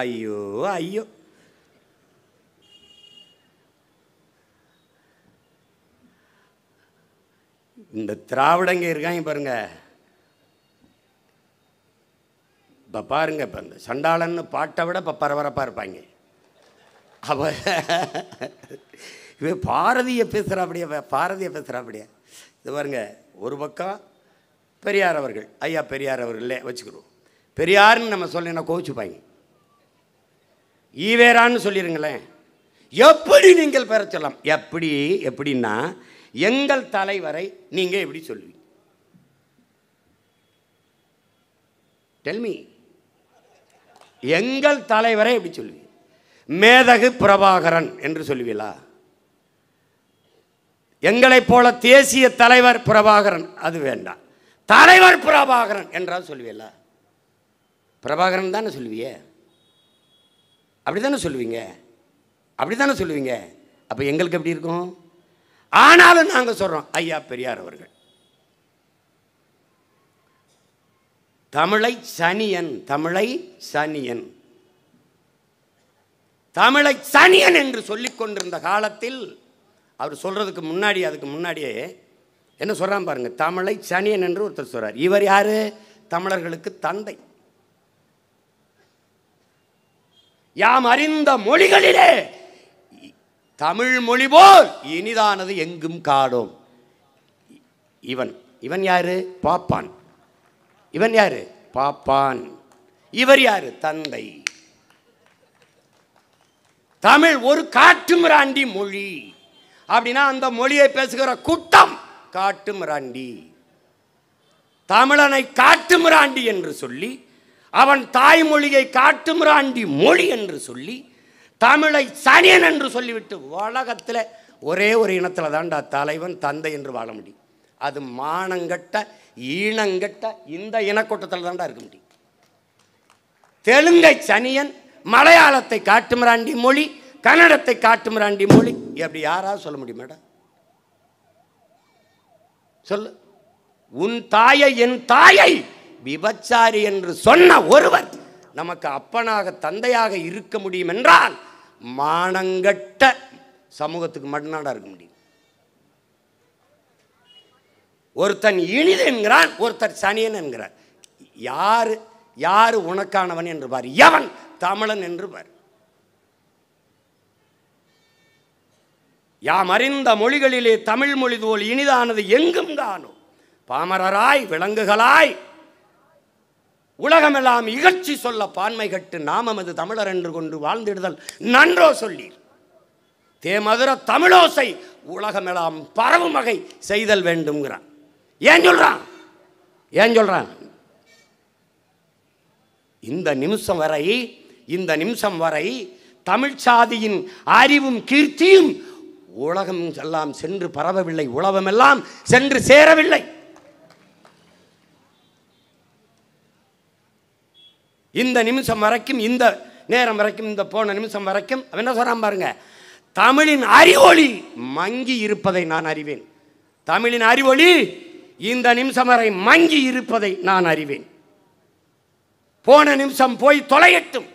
ஐயோ ஐயோ. இந்த திராவிடங்க இருக்காங்க பாருங்க. இப்போ பாருங்க, இப்போ இந்த சண்டாளன்னு பாட்டை விட இப்போ பரபரப்பாக இருப்பாங்க. அவ இவன் பாரதியை பேசுகிறாப்படியே, பாரதியை பேசுகிறாப்படியே. இது பாருங்க, ஒரு பக்கம் பெரியார் அவர்கள், ஐயா பெரியார் அவர்களே வச்சுக்கிறோம். பெரியார்னு நம்ம சொல்லினா கோவிச்சுப்பாங்க. ஈவேரான்னு சொல்லிடுங்களேன். எப்படி நீங்கள் பெற சொல்லலாம்? எப்படின்னா, எங்கள் தலைவரை நீங்கள் எப்படி சொல்லுவீங்க? டெல்மி. எங்கள் தலைவரை எப்படி சொல்லுவீங்க? மேதகு பிரபாகரன் என்று சொல்லுவீங்களா? எங்களைப் போல தேசிய தலைவர் பிரபாகரன், அது வேண்டாம். தலைவர் பிரபாகரன் என்றால் சொல்லுவீங்களா? பிரபாகரன் தானே சொல்லுவியே, அப்படித்தானே சொல்லுவீங்க, அப்படித்தானே சொல்லுவீங்க. அப்போ எங்களுக்கு எப்படி இருக்கும்? ஆனாலும் நாங்கள் சொல்கிறோம், ஐயா பெரியார் அவர்கள் தமிழை சனியன், தமிழை சனியன், தமிழை சனியன் என்று சொல்லிக் கொண்டிருந்த காலத்தில் அவர் சொல்றதுக்கு முன்னாடி, அதுக்கு முன்னாடியே என்ன சொல்றான் பாருங்க. தமிழை சனியன் என்று ஒருத்தர் சொல்றார். இவர் யாரு? தமிழர்களுக்கு தந்தை. யாம் அறிந்த மொழிகளிலே தமிழ் மொழி போல் இனிதானது எங்கும் காணோம். இவன் யாரு? பாப்பான். இவன் யாரு? பாப்பான். இவர் யாரு? தந்தை. தமிழ் ஒரு காட்டுமிராண்டி மொழி அப்படின்னா அந்த மொழியை பேசுகிற கூட்டம் காட்டுமிராண்டி. தமிழனை காட்டுமிராண்டி என்று சொல்லி, அவன் தாய்மொழியை காட்டுமிராண்டி மொழி என்று சொல்லி, தமிழை சனியன் என்று சொல்லிவிட்டு உலகத்தில் ஒரே ஒரு இனத்தில் தான்டா தலைவன் தந்தை என்று வாழ முடியும். அது மானங்கட்ட ஈனங்கட்ட இந்த இனக்கூட்டத்தில் தான்டா இருக்க முடியும். தெலுங்கை சனியன், மலையாளத்தை காட்டுமிராண்டி மொழி, கன்னடத்தை காட்டுமிராண்டி மொழி, அப்படி யாராவது சொல்ல முடியும் மேடம்? சொல்லு. உன் தாயை என் தாயை விபச்சாரி என்று சொன்ன ஒருவர் நமக்கு அப்பனாக தந்தையாக இருக்க முடியும் என்றால் மானங்கட்ட சமூகத்துக்கு மட்டும்தான் இருக்க முடியும். ஒருத்தன் இனிது என்கிறான், ஒருத்தர் சனியன் என்கிறார். யாரு யாரு உனக்கானவன் என்று பார், எவன் தமிழன் என்று பார். யாம் அறிந்த மொழிகளிலே தமிழ் மொழி போல் இனிதானது எங்கும் காணோம். பாமரராய் விலங்குகளாய் உலகமெல்லாம் இகழ்ச்சி சொல்ல பான்மை கட்டு நாமமது தமிழர் என்று கொண்டு வாழ்ந்திடுதல் நன்றோ சொல்லீர். தேமதுர தமிழோசை உலகமெல்லாம் பரவும் வகை செய்தல் வேண்டும்ங்கிறான். ஏன் சொல்றான்? ஏன் சொல்றான்? இந்த நிமிஷம் வரை தமிழ் சாதியின் அறிவும் கீர்த்தியும் உலகம் எல்லாம் சென்று பரவவில்லை, உலகமெல்லாம் சென்று சேரவில்லை. இந்த நிமிஷம் வரைக்கும், இந்த நேரம் வரைக்கும், இந்த போன நிமிஷம் வரைக்கும் அவன் என்ன சொல்றான் பாருங்க. தமிழின் அறிவொளி மங்கி இருப்பதை நான் அறிவேன். தமிழின் அறிவொளி இந்த நிமிஷம் வரை மங்கி இருப்பதை நான் அறிவேன். போன நிமிஷம் போய் தொலையட்டும்.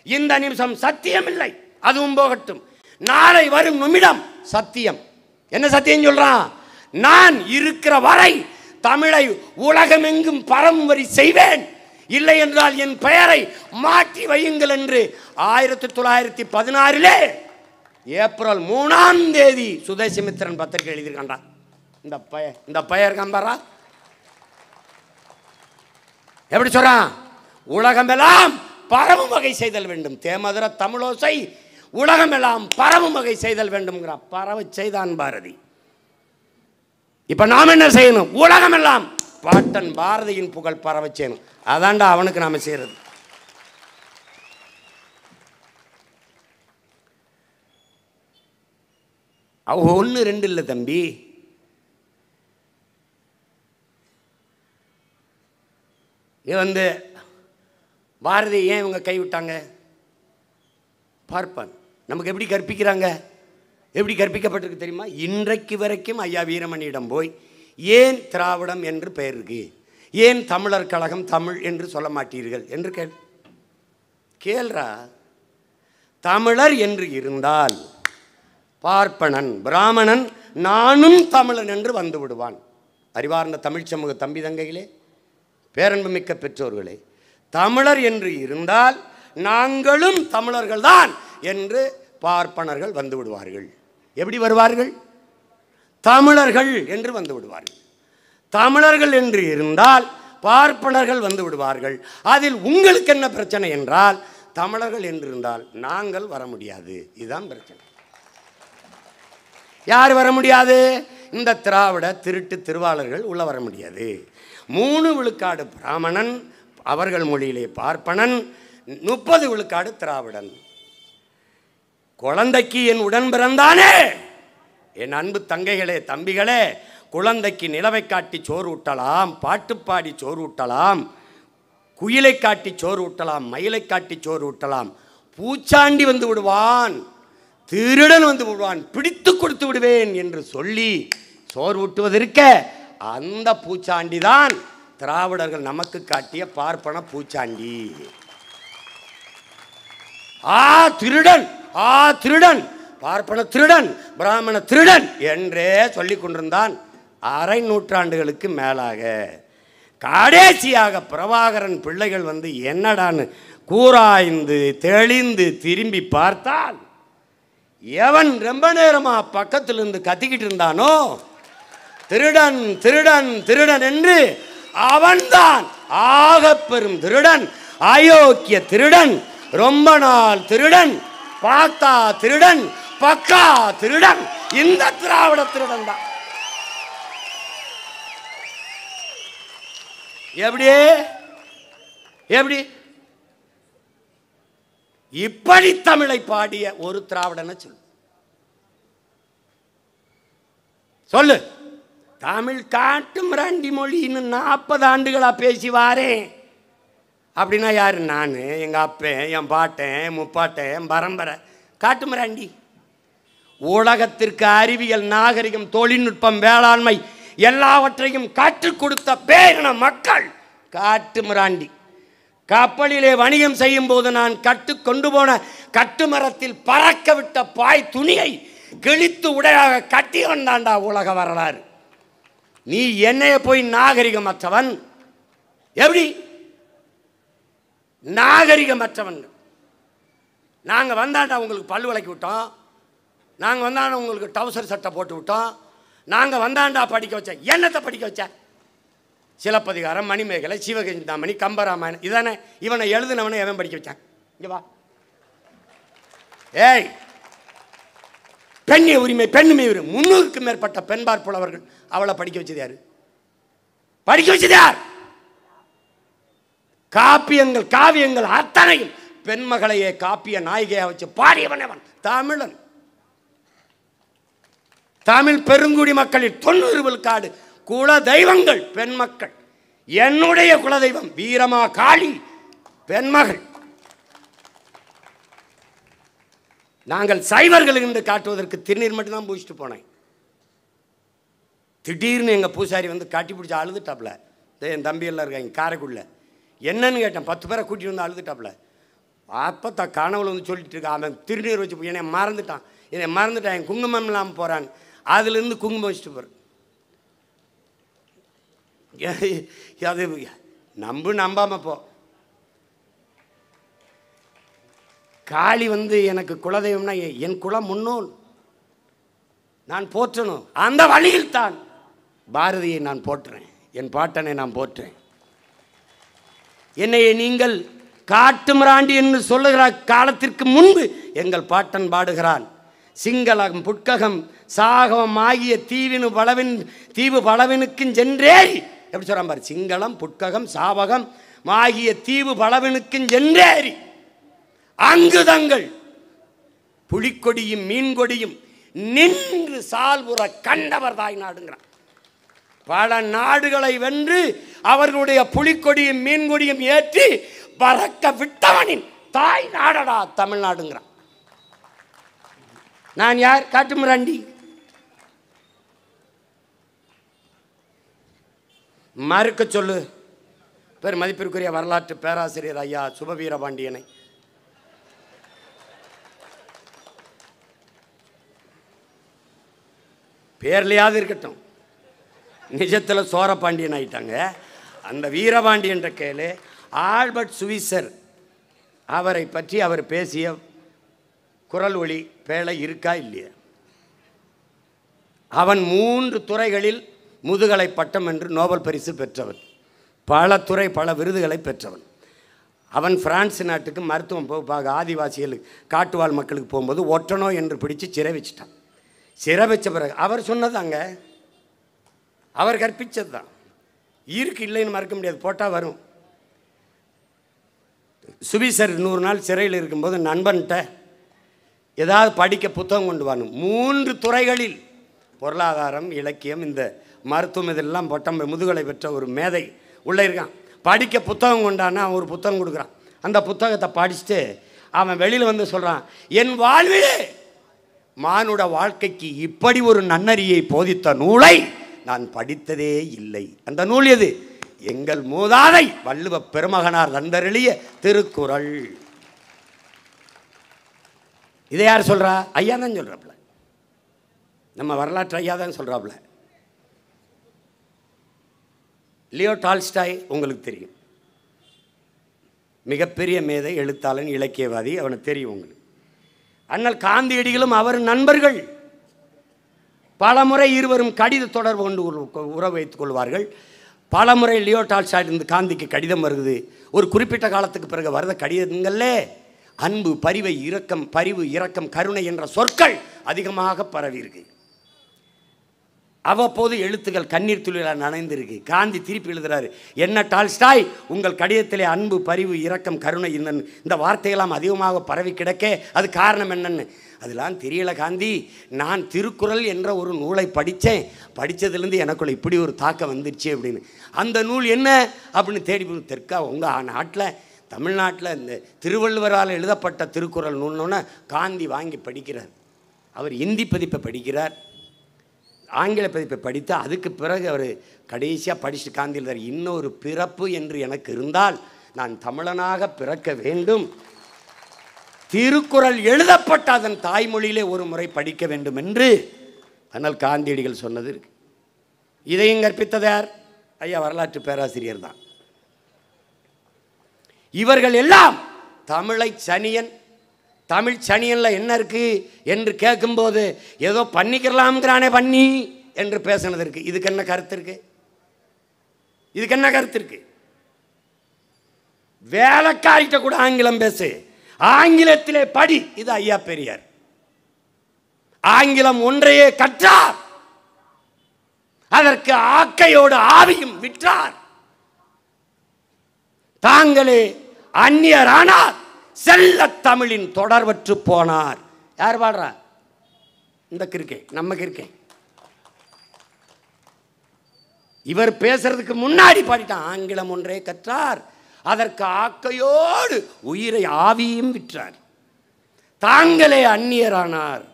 இந்த நிமிஷம் சத்தியமில்லை, அதுவும் போகட்டும். நாளை வரும் நிமிடம் சத்தியம். என்ன சத்தியம் சொல்றான்? நான் இருக்கிற வரை தமிழை உலகமெங்கும் பரம்பரை செய்வேன், இல்லை என்றால் என் பெயரை மாற்றி வையுங்கள் என்று 1916 ஏப்ரல் 3 சுதேசிமித்திரன் பத்திரிகை எழுதியிருக்கான். இந்த பெயர் கம்பரா எப்படி சொல்றான்? உலகமெல்லாம் பரவும் வகை செய்தல் வேண்டும். தேமதுர தமிழோசை உலகமெல்லாம் பரவும் வகை செய்தல் வேண்டும். பரவ செய்தான் பாரதி. இப்ப நாம் என்ன செய்யணும்? உலகமெல்லாம் பாட்டன் பாரதியின் புகழ் பரவ செய்யணும். அதான்டா அவனுக்கு நாம செய்யறது. அவ 1 2 இல்லை தம்பி. இது பாரதி ஏன் இவங்க கைவிட்டாங்க? பார்ப்பான். நமக்கு எப்படி கற்பிக்கிறாங்க? எப்படி கற்பிக்கப்பட்டிருக்கு தெரியுமா? இன்றைக்கு வரைக்கும் ஐயா வீரமணியிடம் போய் ஏன் திராவிடம் என்று பெயர் இருக்கு, ஏன் தமிழர் கழகம் தமிழ் என்று சொல்ல மாட்டீர்கள் என்று கேள்றா. தமிழர் என்று இருந்தால் பார்ப்பனன் பிராமணன் நானும் தமிழன் என்று வந்து விடுவான். அறிவார்ந்த தமிழ் சமூக தம்பி தங்கைகளே, பேரன்பு மிக்க பெற்றோர்களே, தமிழர் என்று இருந்தால் நாங்களும் தமிழர்கள் தான் என்று பார்ப்பனர்கள் வந்து விடுவார்கள். எப்படி வருவார்கள்? தமிழர்கள் என்று வந்து விடுவார்கள். தமிழர்கள் என்று இருந்தால் பார்ப்பனர்கள் வந்து விடுவார்கள். அதில் உங்களுக்கு என்ன பிரச்சனை என்றால், தமிழர்கள் என்று இருந்தால் நாங்கள் வர முடியாது. இதுதான் பிரச்சனை. யார் வர முடியாது? இந்த திராவிட திருட்டு திருவாளர்கள் உள்ள வர முடியாது. 3 விழுக்காடு பிராமணன், அவர்கள் மொழியிலே பார்ப்பனன், 30 விழுக்காடு திராவிடன். குழந்தைக்கு என் உடன் பிறந்தானே, என் அன்பு தங்கைகளே தம்பிகளே, குழந்தைக்கு நிலவை காட்டி சோறு ஊட்டலாம், பாட்டுப்பாடி சோறு ஊட்டலாம், குயிலை காட்டி சோறு ஊட்டலாம், மயிலை காட்டி சோறு ஊட்டலாம். பூச்சாண்டி வந்து விடுவான், திருடன் வந்து விடுவான், பிடித்து கொடுத்து விடுவேன் என்று சொல்லி சோறு ஊட்டுவதற்க அந்த பூச்சாண்டி தான் திராவிடர்கள் நமக்கு காட்டிய பார்ப்பன பூச்சாண்டி. திருடன், திருடன், பார்ப்பன திருடன், பிராமண திருடன் என்றே சொல்லிக் கொண்டிருந்தான். அரை நூற்றாண்டுகளுக்கு மேலாக கடைசியாக பிரபாகரன் பிள்ளைகள் வந்து என்னடான்னு கூராய்ந்து தெளிந்து திரும்பி பார்த்தால், எவன் ரொம்ப நேரமா பக்கத்திலிருந்து கத்திக்கிட்டு இருந்தானோ திருடன் திருடன் திருடன் என்று, அவன்தான் ஆக பெரும் திருடன், அயோக்கிய திருடன், ரொம்ப நாள் திருடன், பார்த்தா திருடன், பக்கா திருடன், இந்த திராவிட திருடன் தான். எப்படி எப்படி இப்படி தமிழை பாடிய ஒரு திராவிடனை சொல்லு. தமிழ் காட்டு மிராண்டி மொழின்னு 40 ஆண்டுகளா பேசி வாரேன் அப்படின்னா யாரு? நான், எங்க அப்பன், என் பாட்டன், முப்பாட்டன், என் பரம்பரை காட்டு மிராண்டி. உலகத்திற்கு அறிவியல், நாகரிகம், தொழில்நுட்பம், வேளாண்மை எல்லாவற்றையும் கற்றுக் கொடுத்த பேரின மக்கள் காட்டு மிராண்டி. கப்பலிலே வணிகம் செய்யும் போது நான் கொண்டு போன கட்டுமரத்தில் பறக்க விட்ட பாய் துணியை கிழித்து உடையாக கட்டி வந்தாண்டா உலக வரலாறு. நீ என்னைய போய் நாகரிகமற்றவன், எப்படி நாகரிகமற்றவன்? நாங்கள் வந்தாண்டா உங்களுக்கு பல்லு விளக்கி விட்டோம், நாங்கள் வந்தாண்டா உங்களுக்கு டவுசர் சட்டை போட்டு விட்டோம், நாங்கள் வந்தாண்டா படிக்க வச்சேன். என்னத்தை படிக்க வச்ச? சிலப்பதிகாரம், மணிமேகலை, சிவகஞ்சிந்தாமணி, கம்பராமாயணம், இதானே? இவனை எழுதுனவனை எவன் படிக்க வச்சான்? இங்க வா. ஏய், பெண்ணிய உரிமை, பெண்ணுமை உரிமை, 300க்கும் மேற்பட்ட பெண்பார் புலவர்கள். அவளை படிக்க வச்சது யாரு? படிக்க வச்சது யார்? காப்பியங்கள், காவியங்கள் அத்தனையும் பெண்மகளையே காப்பிய நாயகியா வச்சு பாடியவன் அவன் தமிழன். தமிழ் பெருங்குடி மக்களில் 90 விழுக்காடு குல தெய்வங்கள் பெண் மக்கள். என்னுடைய குலதெய்வம் வீரமா காளி பெண்மகள். நாங்கள் சைவர்கள் என்று காட்டுவதற்கு திருநீர் மட்டும்தான் பூசிட்டு போனேன். திடீர்னு எங்கள் பூசாரி வந்து கட்டி பிடிச்சி அழுதுட்டாப்புல. என் தம்பியெல்லாம் இருக்காங்க காரைக்குடியில். என்னன்னு கேட்டேன். 10 பேரை கூட்டிகிட்டு வந்து அழுதுட்டாப்புல. அப்போ கனவுல வந்து சொல்லிட்டு இருக்கா, அவன் திருநீர் வச்சு என்னை மறந்துட்டான் என் குங்குமம் இல்லாமல் போகிறான். அதுலேருந்து குங்குமம் வச்சுட்டு போகிறேன். அது நம்பாமல் போ. காளி வந்து எனக்கு குலதெய்வம்னா என் குலம் முன்னோன், நான் போற்றணும். அந்த வழியில் தான் பாரதியை நான் போற்றுறேன், என் பாட்டனை நான் போற்றுறேன். என்னை நீங்கள் காட்டு மிராண்டி என்று சொல்லுகிற காலத்திற்கு முன்பு எங்கள் பாட்டன் பாடுகிறான். சிங்களம் புட்ககம் சாகவம் ஆகிய தீவு பலவினுக்கும் சென்றேறி. எப்படி சொல்றான் பாரு. சிங்களம் புட்ககம் சாவகம் ஆகிய தீவு பலவினுக்கும் சென்றேறி அங்கு தங்கள் புலிக்கொடியும் மீன்கொடியும் நின்று சால்புற கண்டவர் தாய் நாடுங்கிறான். பல நாடுகளை வென்று அவர்களுடைய புலிக்கொடியும் மீன்கொடியும் ஏற்றி பறக்க விட்டவனின் தாய் நாடடா தமிழ்நாடுங்கிறான். நான் யார்? காட்டுமிராண்டி. மறுக்க சொல்லு பேர் மதிப்பிற்குரிய வரலாற்று பேராசிரியர் ஐயா சுபவீரபாண்டியனை. பேர்லையாவது இருக்கட்டும், நிஜத்தில் சோரபாண்டியன் ஆயிட்டாங்க. அந்த வீரபாண்டியன்ற கேளு. ஆல்பர்ட் சுவிசர் அவரை பற்றி அவர் பேசிய குரல் ஒளி பேழை இருக்கா இல்லையா? அவன் 3 துறைகளில் முதுகலை பட்டம் என்று நோபல் பரிசு பெற்றவன். பல துறை பல விருதுகளை பெற்றவன். அவன் பிரான்ஸ் நாட்டுக்கு மருத்துவம் போக ஆதிவாசிகளுக்கு காட்டுவாழ் மக்களுக்கு போகும்போது ஒற்றனோ என்று பிடிச்சு சிறை வச்சுட்டான். சிறை வச்ச பிறகு அவர் சொன்னதாங்க, அவர் கற்பித்தது தான். இருக்கு இல்லைன்னு மறக்க முடியாது, போட்டால் வரும். சுவிசர் 100 நாள் சிறையில் இருக்கும்போது நண்பன்கிட்ட ஏதாவது படிக்க புத்தகம் கொண்டு வரணும். 3 துறைகளில் பொருளாதாரம் இலக்கியம் இந்த மருத்துவம் இதெல்லாம் பட்டம் முதுகலை பெற்ற ஒரு மேதை உள்ளே இருக்கான். படிக்க புத்தகம் கொண்டான்னா அவன் ஒரு புத்தகம் கொடுக்குறான். அந்த புத்தகத்தை படிச்சுட்டு அவன் வெளியில் வந்து சொல்கிறான், என் வாழ்விலே மானுட வாழ்க்கைக்கு இப்படி ஒரு நன்னறியை போதித்த நூலை நான் படித்ததே இல்லை. அந்த நூல் எது? எங்கள் மூதாதை வள்ளுவ பெருமகனார் தந்தருளிய திருக்குறள். இதை யார் சொல்றா? ஐயா தான் சொல்றாப்ல. நம்ம வரலாற்று ஐயா தான் சொல்றாப்ல. லியோ டால்ஸ்டாய் உங்களுக்கு தெரியும், மிகப்பெரிய மேதை, எழுத்தாளன், இலக்கியவாதி. அவனுக்கு தெரியும் உங்களுக்கு. அண்ணல் காந்தியடிகளும் அவர் நண்பர்கள். பலமுறை இருவரும் கடித தொடர்பு கொண்டு உறவு வைத்துக் கொள்வார்கள். பலமுறை லியோ டால்ஸ்டாயிலிருந்து காந்திக்கு கடிதம் வருது. ஒரு குறிப்பிட்ட காலத்துக்கு பிறகு வருத கடிதங்களே அன்பு, பரிவு, இரக்கம், கருணை என்ற சொற்கள் அதிகமாக பரவி இருக்கு. அவ்வப்போது எழுத்துக்கள் கண்ணீர் துளியில் நனைந்திருக்கு. காந்தி திருப்பி எழுதுறாரு, என்ன டால்ஸ்டாய், உங்கள் கடிதத்திலே அன்பு, பரிவு, இரக்கம், கருணை இந்த வார்த்தையெல்லாம் அதிகமாக பரவி கிடக்கே, அது காரணம் என்னன்னு. அதெல்லாம் தெரியல காந்தி, நான் திருக்குறள் என்ற ஒரு நூலை படித்தேன், படித்ததுலேருந்து எனக்குள்ள இப்படி ஒரு தாக்கம் வந்துடுச்சு அப்படின்னு. அந்த நூல் என்ன அப்படின்னு தேடி தெற்கா உங்கள் நாட்டில் தமிழ்நாட்டில் இந்த திருவள்ளுவரால் எழுதப்பட்ட திருக்குறள் நூல்னோன்னு காந்தி வாங்கி படிக்கிறார். அவர் இந்தி பதிப்பை படிக்கிறார், ஆங்கில பதிப்பை படித்து அதுக்கு பிறகு அவர் கடைசியாக படிச்சுட்டு காந்தி எழுதார், இன்னொரு பிறப்பு என்று எனக்கு இருந்தால் நான் தமிழனாக பிறக்க வேண்டும், திருக்குறள் எழுதப்பட்ட அதன் தாய்மொழியிலே ஒரு முறை படிக்க வேண்டும் என்று ஆனால் காந்தியடிகள் சொன்னது இருக்கு. இதையும் கற்பித்தது யார்? ஐயா வரலாற்று பேராசிரியர் தான். இவர்கள் எல்லாம் தமிழை சனியன், தமிழ் சனியன்ல என்ன இருக்கு என்று கேட்கும்போது ஏதோ பண்ணிக்கலாம்ங்கிறானே பண்ணி என்று பேசினது இருக்கு. இதுக்கு என்ன கருத்து இருக்கு? இதுக்கு என்ன கருத்து இருக்கு? வேலைக்காரிட்ட கூட ஆங்கிலம் பேசு, ஆங்கிலத்திலே படி. இது ஐயா பெரியார். ஆங்கிலம் ஒன்றையே கற்றார், அதற்கு ஆக்கையோடு ஆவியும் விற்றார். தாங்களே அந்நியரானார், செல்ல தமிழின் தொடர்பற்று போனார். யார் பாடுறா? இந்த கிருக்கே, நம்ம கிருக்கே. இவர் பேசுறதுக்கு முன்னாடி பாடிட்டான், ஆங்கிலம் ஒன்றே கற்றார், அதற்கு ஆக்கையோடு உயிரை ஆவியும் விற்றார். தாங்களே அந்நியரானார்,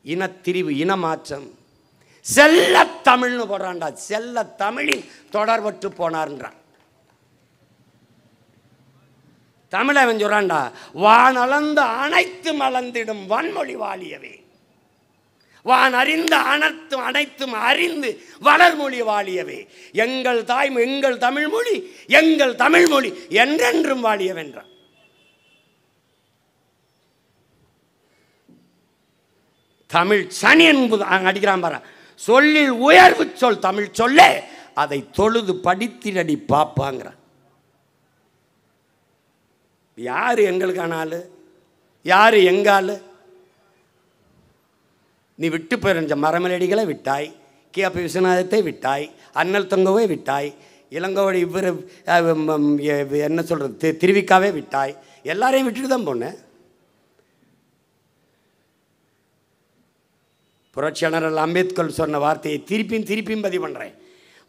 இனத்திரிவு, இனமாற்றம், செல்ல தமிழ்னு போடுறான்டா. செல்ல தமிழில் தொடர்பட்டு போனார்ன்றான். தமிழை அவன் சொல்றான்டா, வானளந்த அனைத்தும் அளந்திடும் வன்மொழி வாழியவே, வான் அறிந்த அனைத்தும் அறிந்து வளர்மொழி வாழியவே, எங்கள் தாய் எங்கள் தமிழ்மொழி எங்கள் தமிழ்மொழி என்றென்றும் வாழியவென்றான். தமிழ் சனி என்பது அடிக்கிறான் பாரு. சொல்லில் உயர்வு சொல் தமிழ் சொல்ல, அதை தொழுது படித்திரடி பாப்பாங்கிறான். யாரு எங்களுக்கான ஆளு? யாரு எங்க ஆளு? நீ விட்டு போயிருந்த மரமலடிகளை விட்டாய், கே.பி. விஸ்வநாதத்தை விட்டாய், அண்ணல் தொங்கவை விட்டாய், இளங்கோவடி இவர் என்ன சொல்றது திருவிக்காவே விட்டாய். எல்லாரையும் விட்டுட்டு தான் போனேன். புரட்சியாளர் அம்பேத்கர் சொன்ன வார்த்தையை திருப்பியும் பதிவு பண்றேன்.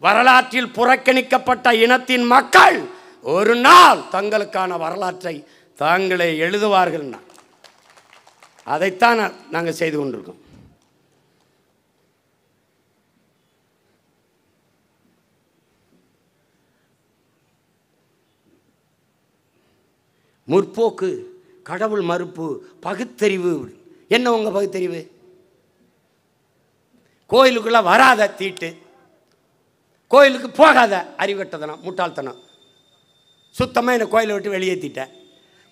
வரலாற்றில் புறக்கணிக்கப்பட்ட இனத்தின் மக்கள் ஒரு நாள் தங்களுக்கான வரலாற்றை தாங்களே எழுதுவார்கள். அதைத்தான் நாங்கள் செய்து கொண்டிருக்கோம். முற்போக்கு, கடவுள் மறுப்பு, பகுத்தறிவு. என்ன உங்க பகுத்தறிவு? கோயிலுக்குள்ள வராத தீட்டு, கோயிலுக்கு போகாத அறிவட்டத்தனம், முட்டாள்தனம். சுத்தமாக என்னை கோயிலை விட்டு வெளியேற்றிட்டேன்.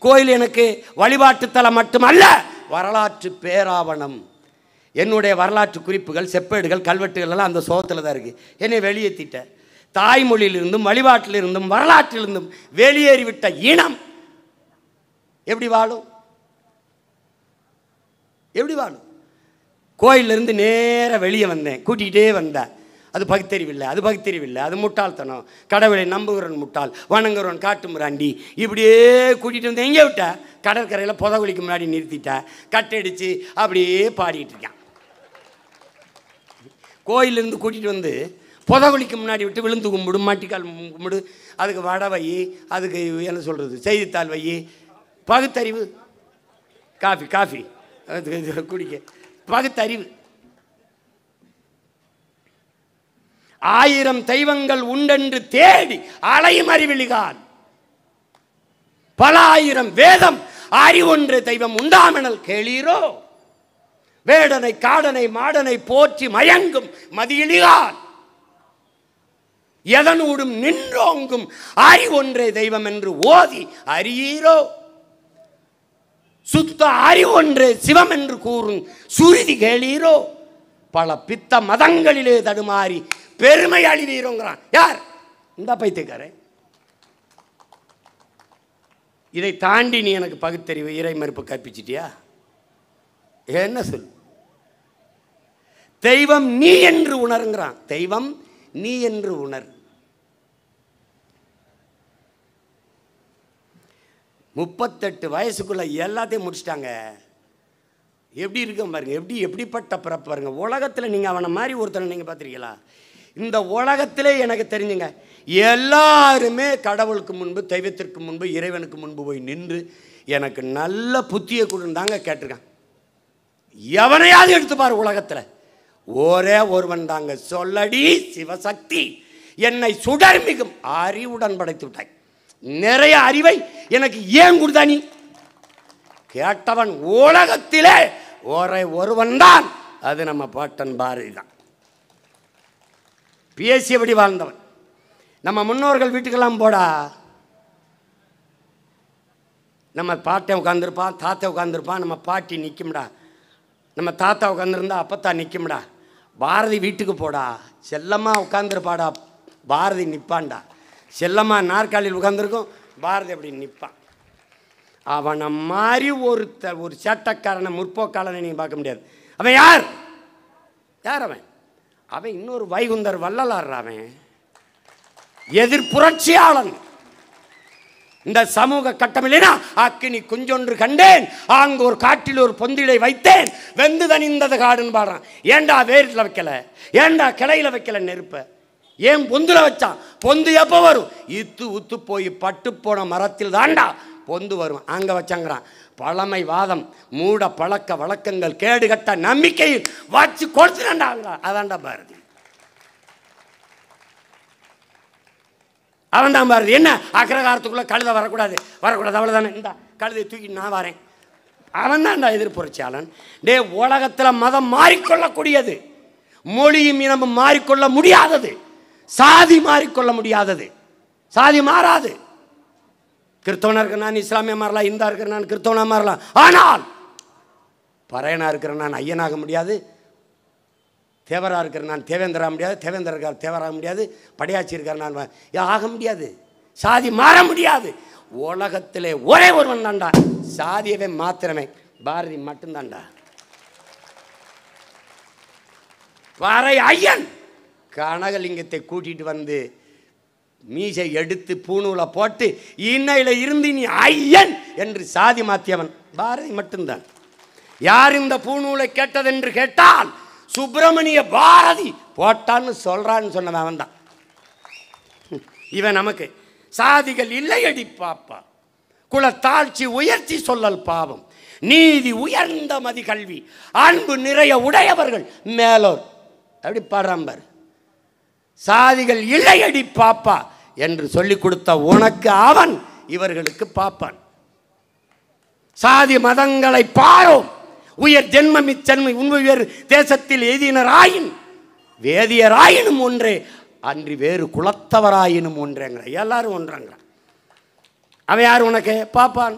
கோயில் எனக்கு வழிபாட்டுத்தலம் மட்டுமல்ல, வரலாற்று பேராவணம். என்னுடைய வரலாற்று குறிப்புகள், செப்பேடுகள், கல்வெட்டுகள் எல்லாம் அந்த சோகத்தில் தான் இருக்குது. என்னை வெளியேற்றிட்டேன். தாய்மொழியிலிருந்தும் வழிபாட்டிலிருந்தும் வரலாற்றிலிருந்தும் வெளியேறிவிட்ட இனம் எப்படி வாழும்? எப்படி வாழும்? கோயிலிருந்து நேராக வெளியே வந்தேன், கூட்டிகிட்டே வந்தேன். அது பகுத்தறிவில்லை, அது பகுத்தறிவில்லை, அது முட்டாள்தனம். கடவுளை நம்புகிறவன் முட்டாள், வணங்குறவன் காட்டு முறாண்டி. இப்படியே கூட்டிகிட்டு வந்து எங்கே விட்ட? கடற்கரையில் புதகுலிக்கு முன்னாடி நிறுத்திட்டேன். கட்டடிச்சு அப்படியே பாடிட்டு இருக்கான். கோயிலிருந்து கூட்டிகிட்டு வந்து புதகுலிக்கு முன்னாடி விட்டு விழுந்து கும்பிடு, மாட்டிக்கால் கும்பிடு, அதுக்கு வடை வை, அதுக்கு என்ன சொல்கிறது செய்தித்தாள் வை. பகுத்தறிவு. காஃபி குடிக்க பகுத்தறிவு. 1000 தெய்வங்கள் உண்டென்று தேடி அலையும் அறிவிலிகான், பல 1000 வேதம் அறிவொன்று தெய்வம் உண்டாமெனல் கேளீரோ, வேடனை காடனை மாடனை போற்றி மயங்கும் மதியிலிகான், எதனூடும் நின்றோங்கும் அறிவொன்றே தெய்வம் என்று ஓதி அறியீரோ, சுத்த அறிவொன்றே சிவம் என்று கூறும் சுருதி கேளீரோ, பல பித்த மதங்களிலே தடுமாறி பெருமை அழிவீரோங்கிறான். யார்? இந்த பைத்தியக்காரன். இதை தாண்டி நீ எனக்கு பகுத்தறிவு, இறை மறுப்பு கற்பிச்சிட்டியா? என்ன சொல்? தெய்வம் நீ என்று உணர்கிறான். தெய்வம் நீ என்று உணர். 38 வயசுக்குள்ள எல்லாத்தையும் முடிச்சிட்டாங்க. எப்படி இருக்க பாருங்க, எப்படிப்பட்ட பிறப்பு பாருங்க. உலகத்தில் நீங்கள் அவனை மாதிரி ஒருத்தனை நீங்கள் பார்த்துருக்கீங்களா? இந்த உலகத்திலே எனக்கு தெரிஞ்சுங்க, எல்லாருமே கடவுளுக்கு முன்பு, தெய்வத்திற்கு முன்பு, இறைவனுக்கு முன்பு போய் நின்று எனக்கு நல்ல புத்தியை கொடுந்தாங்க கேட்டிருக்கான். எவனையாவது எடுத்துப்பார் உலகத்தில், ஒரே ஒருவன் தாங்க. சொல்லடி சிவசக்தி, என்னை சுடர் மிகும் அறிவுடன் படைத்து விட்டாய். நிறைய அறிவை எனக்கு ஏன் கொடுத்தா நீ? கேட்டவன் உலகத்திலே ஒரே ஒருவன் தான், அது நம்ம பாட்டன் பாரதி தான். பேசியபடி வாழ்ந்தவன். நம்ம முன்னோர்கள் வீட்டுக்கெல்லாம் போடா, நம்ம பாட்டை உட்காந்துருப்பான், தாத்தா உட்காந்துருப்பான், நம்ம பாட்டி நிற்கும்டா, நம்ம தாத்தா உட்காந்துருந்தா அப்பத்தா நிற்கும்டா. பாரதி வீட்டுக்கு போடா, செல்லம்மா உட்காந்துருப்பாடா, பாரதி நிற்பான்டா. செல்லம்மா நாற்காலியில் உட்காந்துருக்கும், பாரதி அப்படி நிற்பான். அவனை மாதிரி ஒரு சேட்டக்காரனை, முற்போக்காளனை நீங்கள் பார்க்க முடியாது. அவன் யார்? அவன்? அவன் இன்னொரு வைகுந்தர் வள்ளலார். அவன் எதிர்ப்புரட்சியாளன். இந்த சமூக கட்டமில்லைனா அக்கினி குஞ்சொன்று கண்டேன், அங்கு ஒரு காட்டில் ஒரு பொந்திலை வைத்தேன், வெந்து தனிந்தது காடுன்னு பாடுறான். ஏண்டா வேரில் வைக்கல? ஏண்டா கிளையில வைக்கல நெருப்ப? ஏன் பொந்துல வச்சான்? பொந்து எப்போ வரும்? இத்து உத்து போய் பட்டு போன மரத்தில் தாண்டா பொந்து வரும், அங்கே வச்சாங்கிறான். பழமைவாதம், மூட பழக்க வழக்கங்கள், கேடுகட்ட நம்பிக்கையில் வச்சு கொடுத்துட்டாங்க. அதான்டா பாரதி. அவன் தான் பாரதி. என்ன அக்ரகாரத்துக்குள்ள கழுதை வரக்கூடாது அவ்வளோதானே, இந்த கழுதை தூக்கி நான் வரேன். அவன் தான்டா எதிர்ப்புரட்சியாளன். டே, உலகத்தில் மதம் மாறிக்கொள்ளக்கூடியது, மொழியும் இனமும் மாறிக்கொள்ள முடியாதது, சாதி மாறிக்கொள்ள முடியாதது. சாதி மாறாது. கிறிஸ்தவனா இருக்கிற நான் இஸ்லாமிய மாறலாம், இந்தா இருக்கிற நான் கிறிஸ்தவனா மாறலாம். ஆனால் பறையனா இருக்கிற நான் ஐயனாக முடியாது, தேவராக இருக்கிற நான் தேவேந்திரா முடியாது, தேவேந்திர இருக்கார் தேவராக முடியாது, படையாச்சி இருக்கார் நான் ஆக முடியாது. சாதி மாற முடியாது. உலகத்திலே ஒரே ஒருவன் தான்டா சாதியவே மாத்திரமே, பாரதி மட்டும்தான்டா. பறை ஐயன் கனகலிங்கத்தை கூட்டிட்டு வந்து மீசை எடுத்து பூணூலை போட்டு இன்னையில இருந்து நீ ஐயன் என்று சாதி மாத்தியவன் பாரதி மட்டும்தான். யார் இந்த பூணூலை கேட்டதென்று கேட்டால் சுப்பிரமணிய பாரதி போட்டான்னு சொல்றான்னு சொன்னவன் அவன் தான். இவன் நமக்கு சாதிகள் இல்லையடி பாப்பா, குலத்தாழ்ச்சி உயர்ச்சி சொல்லல் பாவம், நீதி உயர்ந்த மதி கல்வி, அன்பு நிறைய உடையவர்கள் மேலோர். அப்படி பாடுறாம்பர். சாதிகள் இல்லையடி பாப்பா என்று சொல்லிக் கொடுத்த உனக்கு அவன், இவர்களுக்கு பாப்பான். சாதி மதங்களை பாரோம், உயர் ஜென்மம் இச்சென்மை உண்மையர் தேசத்தில் எய்தினராயின் வேதியராயினும் ஒன்றே அன்றி வேறு குலத்தவராயினும் ஒன்றேங்கிற. எல்லாரும் ஒன்றாங்க. அவன் யார் உனக்கு? பாப்பான்.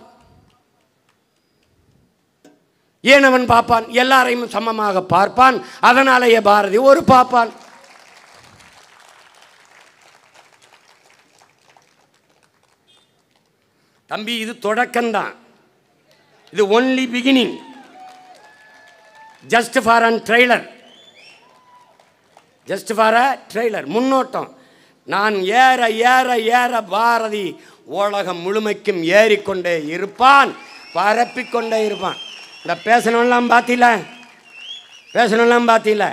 ஏன் அவன் பாப்பான்? எல்லாரையும் சமமாக பார்ப்பான். அதனாலேயே பாரதி ஒரு பாப்பான். தம்பி, இது தொடக்கம்தான். இது only beginning, just for an trailer, just for a trailer, முன்னோட்டம். நான் ஏற ஏற ஏற பாரதி உலகம் முழுமைக்கும் ஏறிக்கொண்டே இருப்பான், பரப்பிக்கொண்டே இருப்பான். இந்த பேசணும்லாம் பார்த்தீங்கள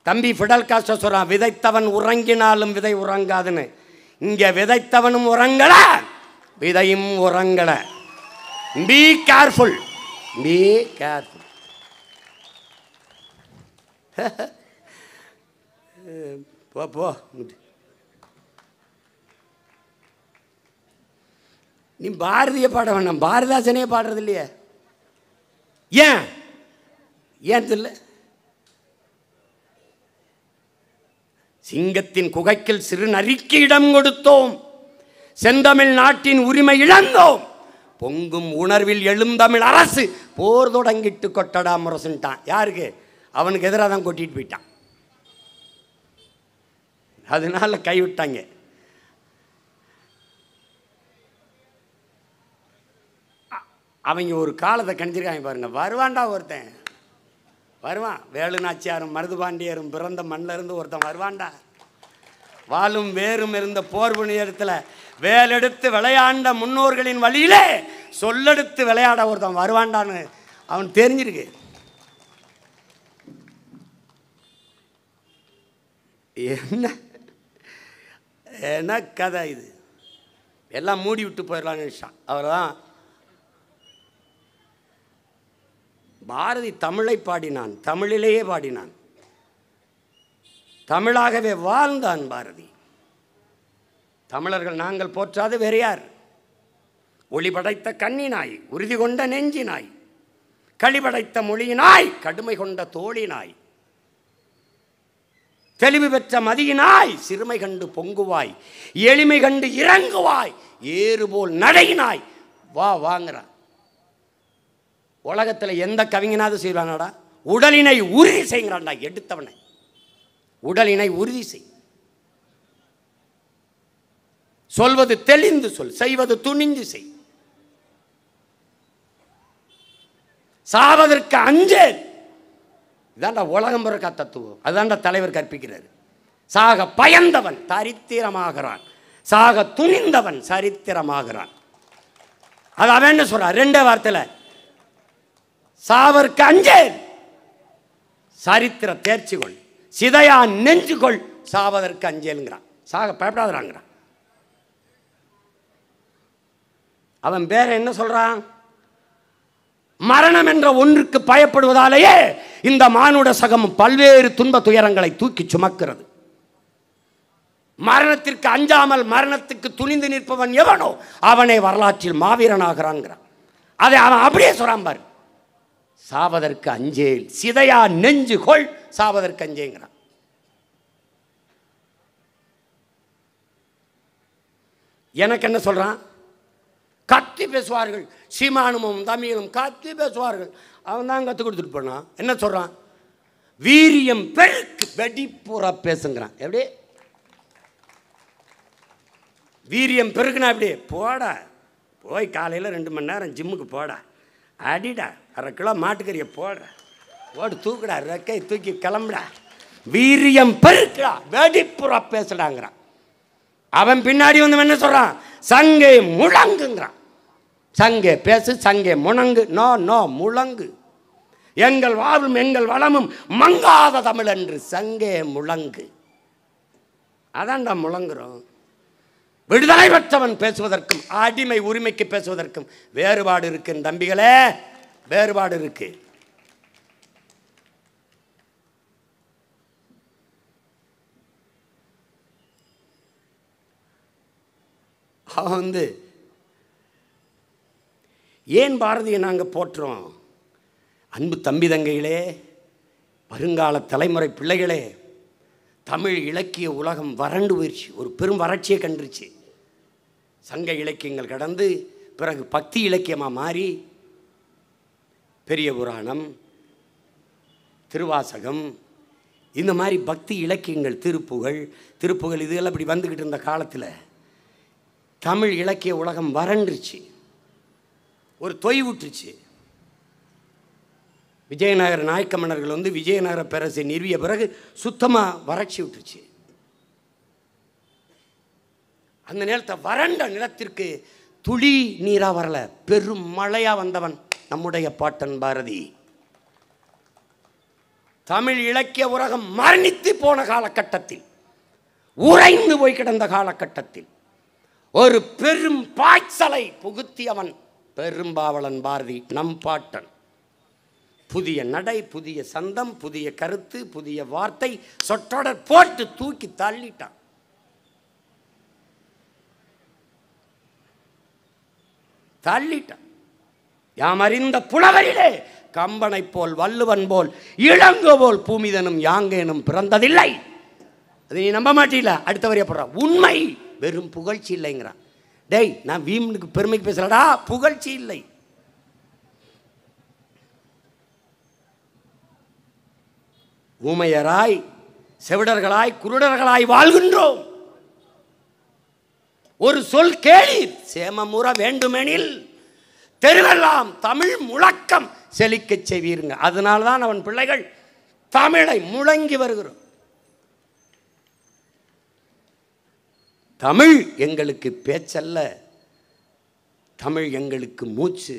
தம்பி ஃபிடல் காஸ்ட்ரோ சொல்றான், விதைத்தவன் உறங்கினாலும் விதை உறங்காதுன்னு. இங்கே விதைத்தவனும் உறங்கல, விதையும் உறங்கல. Be careful, be careful. போ நீ பாரதிய பாட வேண்டாம், பாரதாசனே பாடுறது இல்லையே. ஏன் தெரியல? சிங்கத்தின் குகைக்கில் சிறு நரிக்கு இடம் கொடுத்தோம், செந்தமிழ் நாட்டின் உரிமை இழந்தோம், பொங்கும் உணர்வில் எழுந்தமிழ் அரசு போர் தொடங்கிட்டு கொட்டடா முரசுன்ட்டான். யாருக்கு? அவனுக்கு எதிராக தான் கொட்டிட்டு போயிட்டான். அதனால கைவிட்டாங்க. அவங்க ஒரு காலத்தை கணிச்சிருக்காங்க பாருங்க. வருவான்டா ஒருத்தன், வருவான். வேலு நாச்சியாரும் மருதுபாண்டியரும் பிறந்த மண்ணில் இருந்து ஒருத்தன் வருவான்டா. வாளும் வேரும் இருந்த போர் புனிதத்தில் வேலெடுத்து விளையாண்ட முன்னோர்களின் வழியிலே சொல்லெடுத்து விளையாட ஒருத்தன் வருவான்டான்னு அவன் தெரிஞ்சிருக்கு. என்ன கதை இது? எல்லாம் மூடி விட்டு போயிடலான்னு நினைச்சான். அவர் தான் பாரதி தமிழை பாடினான், தமிழிலேயே பாடினான், தமிழாகவே வாழ்ந்தான் பாரதி. தமிழர்கள் நாங்கள் போற்றாது வேறு யார்? ஒளி படைத்த கண்ணினாய், உறுதி கொண்ட நெஞ்சினாய், களிபடைத்த மொழியினாய், கடுமை கொண்ட தோழினாய், தெளிவு பெற்ற மதியினாய், சிறுமை கண்டு பொங்குவாய், எளிமை கண்டு இறங்குவாய், ஏறுபோல் நடையினாய் வா வாங்குறான். உலகத்தில் எந்த கவிஞனாவது செய்வானாடா? உடலினை உறுதி செய்கிறான்டா எடுத்தவனை. உடலினை உறுதி செய், சொல்வது தெளிந்து சொல், செய்வது துணிந்து செய், சாவதற்கு அஞ்சேல். இதாண்டா உலகம் பிறக்க தத்துவம். அதுதான்டா தலைவர் கற்பிக்கிறார். சாக பயந்தவன் தரித்திரமாகிறான், சாக துணிந்தவன் சரித்திரமாகிறான். அது அவன் என்ன சொல்றான்? ரெண்டே வார்த்தையில, சாவதற்கு அஞ்சேல், சரித்திர தேர்ச்சிகொள், சிதையா நெஞ்சுகொள், சாவதற்கு அஞ்சேலுங்கிறான். சாக பயப்படாதாங்கிறான். அவன் பேர என்ன சொல்றான்? மரணம் என்ற ஒன்றுக்கு பயப்படுவதாலேயே இந்த மானுட சகம் பல்வேறு துன்ப துயரங்களை தூக்கி சுமக்கிறது. மரணத்திற்கு அஞ்சாமல் மரணத்துக்கு துணிந்து நிற்பவன் எவனோ அவனே வரலாற்றில் மாவீரனாகிறான்கிறான். அதை அவன் அப்படியே சொல்றான் பாரு. சாவதற்கு அஞ்சேல் சிதையா நெஞ்சு கொள் சாவதற்கு அஞ்சேங்கிறான். எனக்கு என்ன சொல்றான்? கத்தி பேசுவார்கள், சீமானுமும் தமிழும் கத்தி பேசுவார்கள். அவன் தான் கற்றுக் கொடுத்துட்டு போனான். என்ன சொல்றான்? வீரியம் பெருக்கு வெடிப்புற பேசுங்கிறான். எப்படி வீரியம் பெருக்குனா எப்படி? போடா, போய் காலையில் 2 மணி நேரம் ஜிம்முக்கு போடா, அடிடா, 1/2 கிலோ மாட்டுக்கறியை போடுற, ஓடு தூக்குடா, ரெக்கை தூக்கி கிளம்புடா, வீரியம் பெருக்குடா, வெடிப்புற பேசுடாங்கிறான். அவன் பின்னாடி வந்து என்ன சொல்றான்? சங்கே முழங்குங்கிறான். சங்கே பேசு, சங்கே முழங்கு, நோ நோ முழங்கு, எங்கள் வாழ்வும் எங்கள் வளமும் மங்காத தமிழ் என்று சங்கே முழங்கு. அதான்டா முழங்குறோம். விடுதலை பெற்றவன் பேசுவதற்கும் அடிமை உரிமைக்கு பேசுவதற்கும் வேறுபாடு இருக்கு தம்பிகளே, வேறுபாடு இருக்கு. அவன் வந்து ஏன் பாரதியை நாங்கள் போற்றுறோம்? அன்பு தம்பி தங்கைகளே, வருங்கால தலைமுறை பிள்ளைகளே, தமிழ் இலக்கிய உலகம் வறண்டு போயிடுச்சு, ஒரு பெரும் வறட்சியை கண்டுருச்சு. சங்க இலக்கியங்கள் கடந்து பிறகு பக்தி இலக்கியமாக மாறி பெரிய புராணம், திருவாசகம், இந்த மாதிரி பக்தி இலக்கியங்கள், திருப்புகழ் இதெல்லாம் இப்படி வந்துக்கிட்டு இருந்த காலத்தில் தமிழ் இலக்கிய உலகம் வறண்டுருச்சு, ஒரு தொய்வுற்றுச்சு. விஜயநகர நாயக்க மன்னர்கள் வந்து விஜயநகர பேரரசை நிறுவிய பிறகு சுத்தமாக வறட்சி விட்டுருச்சு. அந்த நேரத்தை வறண்ட நிலத்திற்கு துளி நீராக வரல, பெரும் மழையாக வந்தவன் நம்முடைய பாட்டன் பாரதி. தமிழ் இலக்கிய உலகம் மரணித்து போன காலகட்டத்தில், உறைந்து போய் கிடந்த காலகட்டத்தில் ஒரு பெரும் பாய்ச்சலை புகுத்தியவன் பெரும்பாவளன் பாரதி, நம் பாட்டன். புதிய நடை, புதிய சந்தம், புதிய கருத்து, புதிய வார்த்தை, சொற்றொடர் போட்டு தூக்கி தள்ளிட்டான். யாம் அறிந்த புலவரிலே கம்பனை போல், வள்ளுவன் போல், இளங்கோ போல் பூமிதனும் யாங்கேனும் பிறந்ததில்லை. அது நீ நம்ப மாட்டீல, அடுத்த வரைய போடுற உண்மை, வெறும் புகழ்ச்சி இல்லைங்கிறான். டேய், நான் வீமனுக்கு பெருமைக்கு பேசலடா, புகழ்ச்சி இல்லை. ஊமையராய், செவிடர்களாய், குருடர்களாய் வாழ்கின்றோம். ஒரு சொல் கேளீர், சேமமுற வேண்டுமெனில் தெருவெல்லாம் தமிழ் முழக்கம் செழிக்க செய்வீருங்க. அதனால தான் அவன் பிள்ளைகள் தமிழை முழங்கி வருகிறோம். தமிழ் எங்களுக்கு பேச்சல்ல, தமிழ் எங்களுக்கு மூச்சு,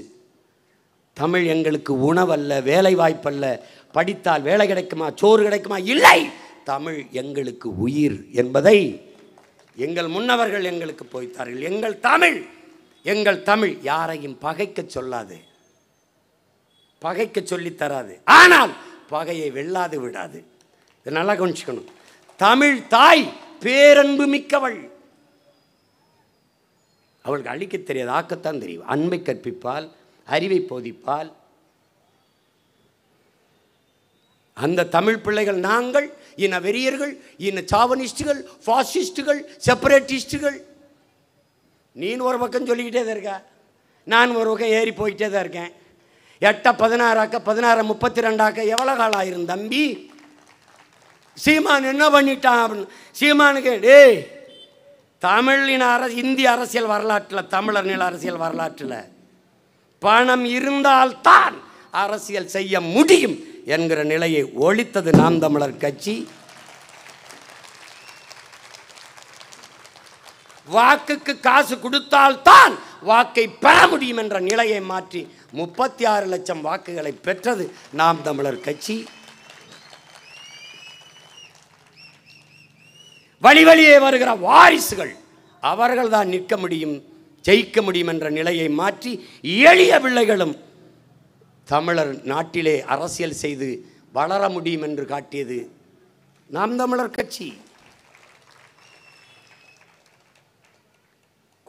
தமிழ் எங்களுக்கு உணவல்ல, வேலை வாய்ப்பல்ல, படித்தால் வேலை கிடைக்குமா, சோறு கிடைக்குமா, இல்லை, தமிழ் எங்களுக்கு உயிர் என்பதை எங்கள் முன்னவர்கள் எங்களுக்கு போய்த்தார்கள். எங்கள் தமிழ் யாரையும் பகைக்க சொல்லாது, பகைக்க சொல்லித் தராது, ஆனால் பகையை வெல்லாது விடாது. இதை நல்லா கவனிச்சுக்கணும். தமிழ் தாய் பேரன்பு மிக்கவள். அவளுக்கு அழிக்க தெரியாது, ஆக்கத்தான் தெரியும். அன்பை கற்பிப்பால், அறிவை போதிப்பால். அந்த தமிழ் பிள்ளைகள் நாங்கள் இன வெறியர்கள், இன சாவனிஸ்டுகள், பாசிஸ்டுகள், செப்பரேட்டிஸ்டுகள். நீ ஒரு பக்கம் சொல்லிக்கிட்டே தான் இருக்க, நான் ஒரு பக்கம் ஏறி போயிட்டே தான் இருக்கேன். 8 16 ஆக்க 16 32 ஆக்க எவ்வளோ காலம் ஆயிரும் தம்பி? சீமான் என்ன பண்ணிட்டான் அப்படின்னு சீமானுக்கு, டேய், தமிழின இந்திய அரசியல் வரலாற்றில், தமிழர் நில அரசியல் வரலாற்றில் பணம் இருந்தால்தான் அரசியல் செய்ய முடியும் என்கிற நிலையை ஒழித்தது நாம் தமிழர் கட்சி. வாக்குக்கு காசு கொடுத்தால்தான் வாக்கை பெற முடியும் என்ற நிலையை மாற்றி 36 லட்சம் வாக்குகளை பெற்றது நாம் தமிழர் கட்சி. வழி வழியே வருகிற வாரிசுகள் அவர்கள் தான் நிற்க முடியும், ஜெயிக்க முடியும் என்ற நிலையை மாற்றி எளிய பிள்ளைகளும் தமிழர் நாட்டிலே அரசியல் செய்து வளர முடியும் என்று காட்டியது நாம் தமிழர் கட்சி.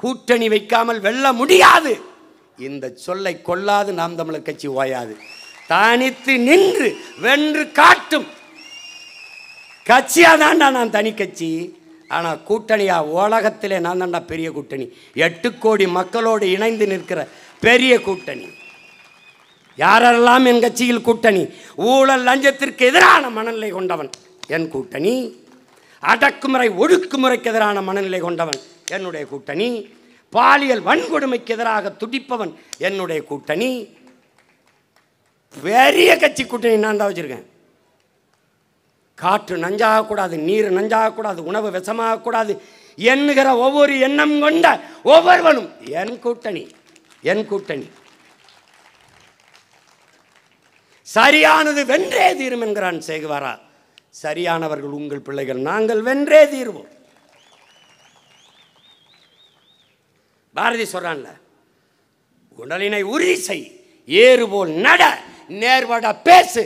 கூட்டணி வைக்காமல் வெல்ல முடியாது, இந்த சொல்லை கொள்ளாது நாம் தமிழர் கட்சி ஓயாது. தனித்து நின்று வென்று காட்டும் கட்சியா தான்டா நான் தனி கட்சி. ஆனால் கூட்டணியா உலகத்திலே நான் தான்டா பெரிய கூட்டணி. 8 கோடி மக்களோடு இணைந்து நிற்கிற பெரிய கூட்டணி. யாரெல்லாம் என் கட்சியில் கூட்டணி? ஊழல் லஞ்சத்திற்கு எதிரான மனநிலை கொண்டவன் என் கூட்டணி. அடக்குமுறை ஒடுக்குமுறைக்கு எதிரான மனநிலை கொண்டவன் என்னுடைய கூட்டணி. பாலியல் வன்கொடுமைக்கு எதிராக துடிப்பவன் என்னுடைய கூட்டணி. பெரிய கட்சி கூட்டணி நான் தான் வச்சிருக்கேன். காற்று நஞ்சாகக்கூடாது, நீர் நஞ்சாகக்கூடாது, உணவு விஷமாகக்கூடாது என்கிற ஒவ்வொரு எண்ணம் கொண்ட ஒவ்வொருவனும் என் கூட்டணி. என் கூட்டணி சரியானது வென்றே தீரும் என்கிறான் சேகுவாரா. சரியானவர்கள் உங்கள் பிள்ளைகள், நாங்கள் வென்றே தீர்வோம். பாரதி சொல்றான்ல, உடலினை உறுதி செய், ஏறுபோல் நட, நேர்வட பேசு,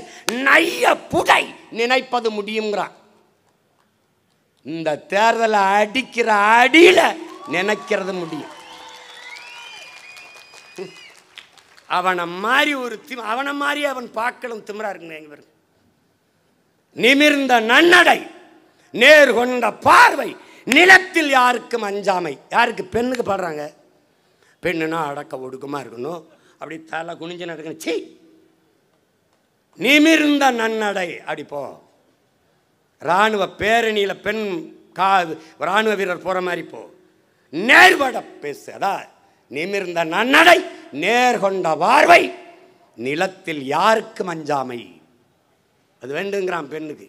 நைய புடை, நினைப்பது முடியுங்கிறான். இந்த தேர்தலை அடிக்கிற அடியில நினைக்கிறது முடியும். அவனை மாதிரி அவனை மாதிரி அவன் பார்க்கலும் திமிரா இருக்குங்க. நிமிர்ந்த நன்னடை, நேர் கொண்ட பார்வை, நிலத்தில் யாருக்கும் அஞ்சாமை. யாருக்கு? பெண்ணுக்கு பாடுறாங்க. பெண்ணுனா அடக்க ஒடுக்கமா இருக்கணும், அப்படி தலை குனிஞ்சு நடக்கணும். சீ, நிமிர்ந்த நன்னடை. அடிப்போ இராணுவ பேரணியில் பெண் இராணுவ வீரர் போற மாதிரி போ. நேர்வட பேசு, அதான் நிமிர்ந்த நன்னடை, நேர் கொண்ட பார்வை, நிலத்தில் யாருக்கும் அஞ்சாமை. அது வேண்டுங்கிறான் பெண்ணுக்கு.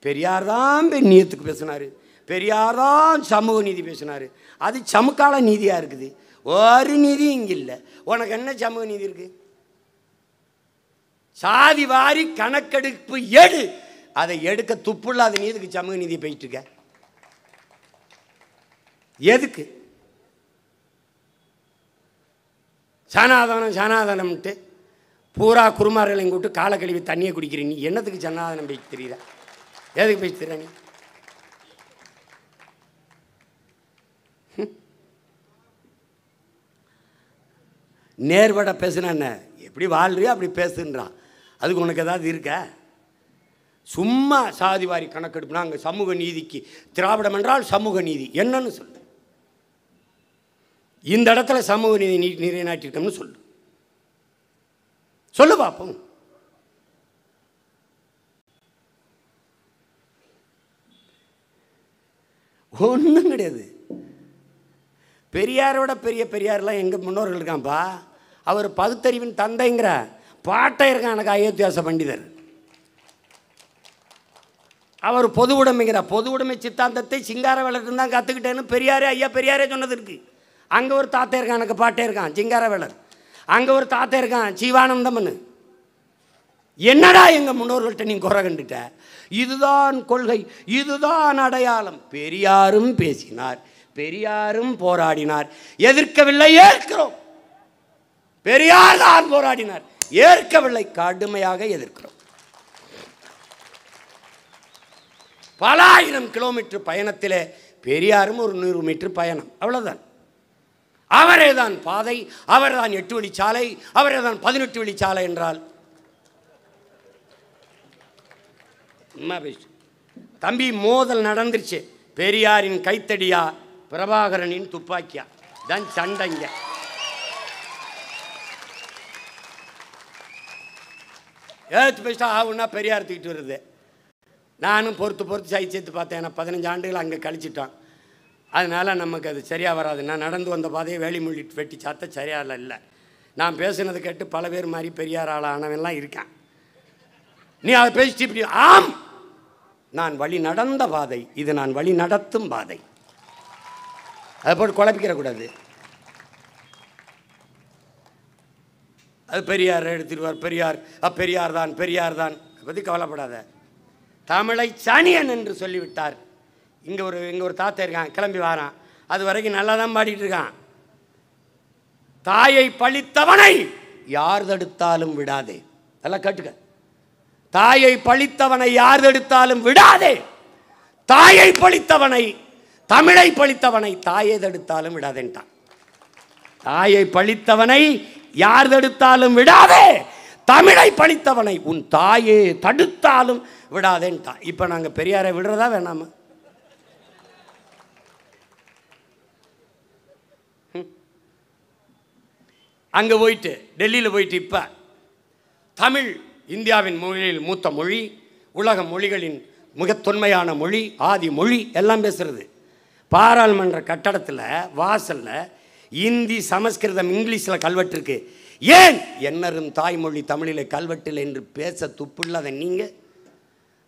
பெரியார் தான் பெண்ணியத்துக்கு பேசினாரு, பெரியார் தான் சமூக நீதி பேசினாரு. அது சமுக்கால நீதியா இருக்குது. ஒரு நீதி இங்க இல்லை. உனக்கு என்ன சமூக நீதி இருக்கு? சாதி வாரி கணக்கெடுப்பு எடு, அதை எடுக்க துப்புள்ளாத நீதிக்கு சமூக நீதி போயிட்டு இருக்க. எதுக்கு? சனாதனம் சனாதனம்ட்டு பூரா குருமார்களையும் கூட்டு காலை கழுவி தண்ணியை குடிக்கிற நீ என்னத்துக்கு சனாதனம் பேச்சு தெரியல? எதுக்கு பேச்சு தெரியல? நீ நேர்வட பேசுனா என்ன? எப்படி வாழ்றியோ அப்படி பேசுன்றான். அதுக்கு உனக்கு ஏதாவது இருக்க? சும்மா சாதிவாரி கணக்கெடுப்புனா அங்கே சமூக நீதிக்கு, திராவிடம் என்றால் சமூக நீதி என்னன்னு சொல்லு. இந்த இடத்துல சமூக நீதி நிலைநாட்டிருக்கோம்னு சொல்லு. சொல்லு பார்ப்போம். ஒன்றும் கிடையாது. பெரியாரோட பெரிய பெரியாரெலாம் எங்கள் முன்னோர்கள் இருக்கான்ப்பா. அவர் பகுத்தறிவின் தந்தைங்கிற பாட்டை இருக்கான் எனக்கு அயோத்தியாச பண்டிதர். அவர் பொது உடைமைங்கிற பொது உடைமை சித்தாந்தத்தை சிங்காரவேலர் தான் கற்றுக்கிட்டேன்னு பெரியாரே ஐயா பெரியாரே சொன்னது இருக்கு. அங்கே ஒரு தாத்தா இருக்கான் எனக்கு பாட்டே இருக்கான் சிங்காரவேலர். அங்கே ஒரு தாத்தா இருக்கான் சிவானந்தம்னு. என்னடா எங்கள் முன்னோர்கள்ட்ட நீ குறை கண்டுட்ட? இதுதான் கொள்கை, இதுதான் அடையாளம். பெரியாரும் பேசினார், பெரியாரும் போராடினார். எதிர்க்கவில்லை, ஏற்கிறோம். பெரியார் தான் போராடினார், ஏற்கவில்லை, கடுமையாக எதிர்க்கிறோம். பல ஆயிரம் கிலோமீட்டர் பயணத்திலே பெரியாரும் ஒரு 100 மீட்டர் பயணம், அவ்வளவுதான். அவரே தான் பாதை, அவர் தான் 8 வழிச்சாலை, அவரே தான் 18 வழிச்சாலை என்றால் தம்பி மோதல் நடந்துருச்சு. பெரியாரின் கைத்தடியா பிரபாகரனின் துப்பாக்கியா தான் சண்டைங்க. ஏற்று பேசிட்டா ஆகுன்னா பெரியார் தூக்கிட்டு வருது. நானும் பொறுத்து சைச்சேத்து பார்த்தேன். ஏன்னா 15 ஆண்டுகள் அங்கே கழிச்சிட்டோம். அதனால் நமக்கு அது சரியாக வராது. நான் நடந்து வந்த பாதையை வேலிமொழி வெட்டி சாத்த சரியாக இல்லை. நான் பேசுனது கேட்டு பல பேர் மாதிரி பெரியார் ஆளானவெல்லாம் இருக்கான். நீ அதை பேசிட்டு இப்படி ஆம், நான் வழி நடந்த பாதை, இது நான் வழி நடத்தும் பாதை. அதை போட்டு குழப்பிக்கிறக்கூடாது. அது பெரியார் எடுத்துடுவார், பெரியார் தான் அதை பற்றி கவலைப்படாத. தமிழை சனியன் என்று சொல்லிவிட்டார். இங்கே ஒரு தாத்தா இருக்கான், கிளம்பி வாரான். அது வரைக்கும் நல்லா தான் பாடிட்டு இருக்கான். தாயை பழித்தவனை யார் தடுத்தாலும் விடாதே. நல்லா கேட்டுக்க. தாயை பழித்தவனை யார் தடுத்தாலும் விடாதே. தாயை பழித்தவனை, தமிழை பழித்தவனை தாயை தடுத்தாலும் விடாதேன்ட்டான். தாயை பழித்தவனை யார் தடுத்தாலும் விடாதே, தமிழை பழித்தவனை உன் தாயே தடுத்தாலும் விடாதேன்ட்டான். இப்போ நாங்கள் பெரியாரை விடுறதா வேணாமா? அங்கே போயிட்டு டெல்லியில் போயிட்டு இப்போ தமிழ் இந்தியாவின் மொழியில் மூத்த மொழி, உலக மொழிகளின் மிக தொன்மையான மொழி, ஆதி மொழி எல்லாம் பேசுறது. பாராளுமன்ற கட்டடத்தில் வாசலில் இந்தி, சமஸ்கிருதம், இங்கிலீஷில் கல்வெட்டு இருக்கு. ஏன் என்னரும் தாய்மொழி தமிழில் கல்வெட்டில் என்று பேச துப்புள்ளாத நீங்கள்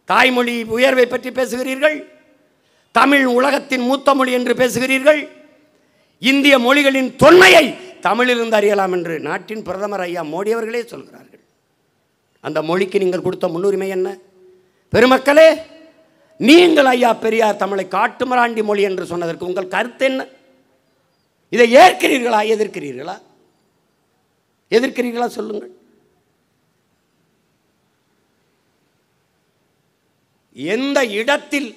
தாய்மொழி உயர்வை பற்றி பேசுகிறீர்கள். தமிழ் உலகத்தின் மூத்த மொழி என்று பேசுகிறீர்கள். இந்திய மொழிகளின் தொன்மையை தமிழிலிருந்து அறியலாம் என்று நாட்டின் பிரதமர் ஐயா மோடி அவர்களே சொல்கிறார்கள். அந்த மொழிக்கு நீங்கள் கொடுத்த முன்னுரிமை என்ன? பெருமக்களே, நீங்கள் ஐயா பெரியார் தமிழை காட்டுமிராண்டி மொழி என்று சொன்னதற்கு உங்கள் கருத்து என்ன? இதை ஏற்கிறீர்களா, எதிர்க்கிறீர்களா? எதிர்க்கிறீர்களா சொல்லுங்கள். எந்த இடத்தில்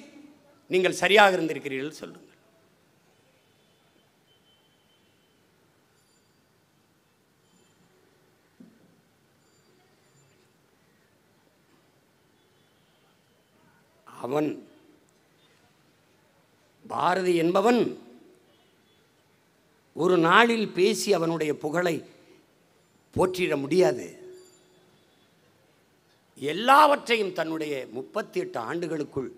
நீங்கள் சரியாக இருந்திருக்கிறீர்கள் சொல்லுங்கள். அவன் பாரதி என்பவன் ஒரு நாளில் பேசி அவனுடைய புகழை போற்றிட முடியாது. எல்லாவற்றையும் தன்னுடைய 38 ஆண்டுகளுக்குள்,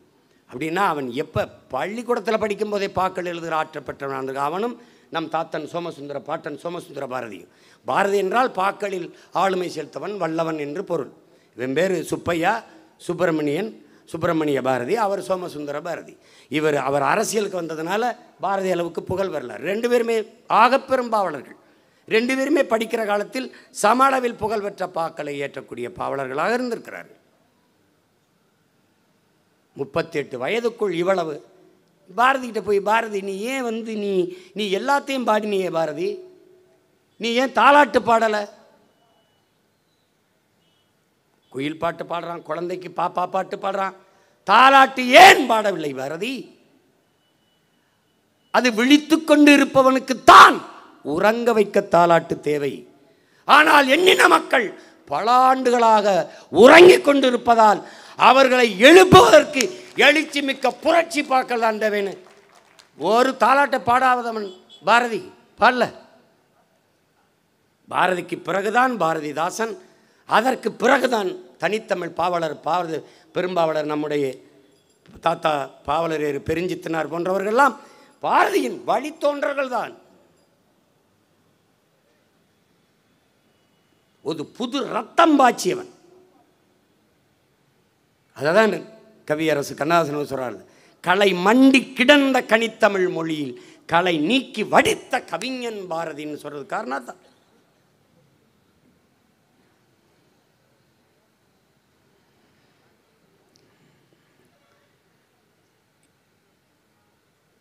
அப்படின்னா அவன் எப்போ பள்ளிக்கூடத்தில் படிக்கும்போதே பாக்கள் எழுதுகிற ஆற்றப்பட்டவன் அவனும் நம் தாத்தன் சோமசுந்தர பாட்டன் சோமசுந்தர பாரதியும். பாரதி என்றால் பாக்களில் ஆளுமை செலுத்தவன், வல்லவன் என்று பொருள். இவன் பேர் சுப்பையா சுப்பிரமணிய பாரதி, அவர் சோமசுந்தர பாரதி. அவர் அரசியலுக்கு வந்ததுனால பாரதி அளவுக்கு புகழ் வரல. 2 பேருமே ஆகப்பெரும் பாவலர்கள். 2 பேருமே படிக்கிற காலத்தில் சம அளவில் புகழ் பெற்ற பாக்களை ஏற்றக்கூடிய பாவலர்களாக இருந்திருக்கிறார்கள். 38 வயதுக்குள் இவ்வளவு. பாரதிகிட்ட போய், பாரதி நீ ஏன் நீ எல்லாத்தையும் பாடினியே பாரதி, நீ ஏன் தாலாட்டு பாடலை? குயில் பாட்டு பாடுறான், குழந்தைக்கு பாப்பா பாட்டு பாடுறான், தாலாட்டு ஏன் பாடவில்லை பாரதி? அது விழித்து கொண்டு இருப்பவனுக்குத்தான் உறங்க வைக்க தாலாட்டு தேவை. ஆனால் எண்ணின மக்கள் பல ஆண்டுகளாக உறங்கிக் கொண்டிருப்பதால் அவர்களை எழுப்புவதற்கு எழுச்சி மிக்க புரட்சி பாக்கள் தான் தேவைன்னு ஒரு தாலாட்டை பாடாதவன் பாரதி பாடல. பாரதிக்கு பிறகுதான் பாரதிதாசன், அதற்கு பிறகுதான் தனித்தமிழ் பாவலர் பெரும்பாவலர், நம்முடைய தாத்தா பாவலர் பெருஞ்சித்தனார் போன்றவர்கள்லாம் பாரதியின் வழித்தோன்றர்கள் தான். ஒரு புது ரத்தம் பாய்ச்சியவன். அதான் கவியரசு கண்ணதாசன் சொல்றாரு, களை மண்டி கிடந்த கனித்தமிழ் மொழியில் களை நீக்கி வடித்த கவிஞன் பாரதின்னு சொல்றது காரணம் தான்.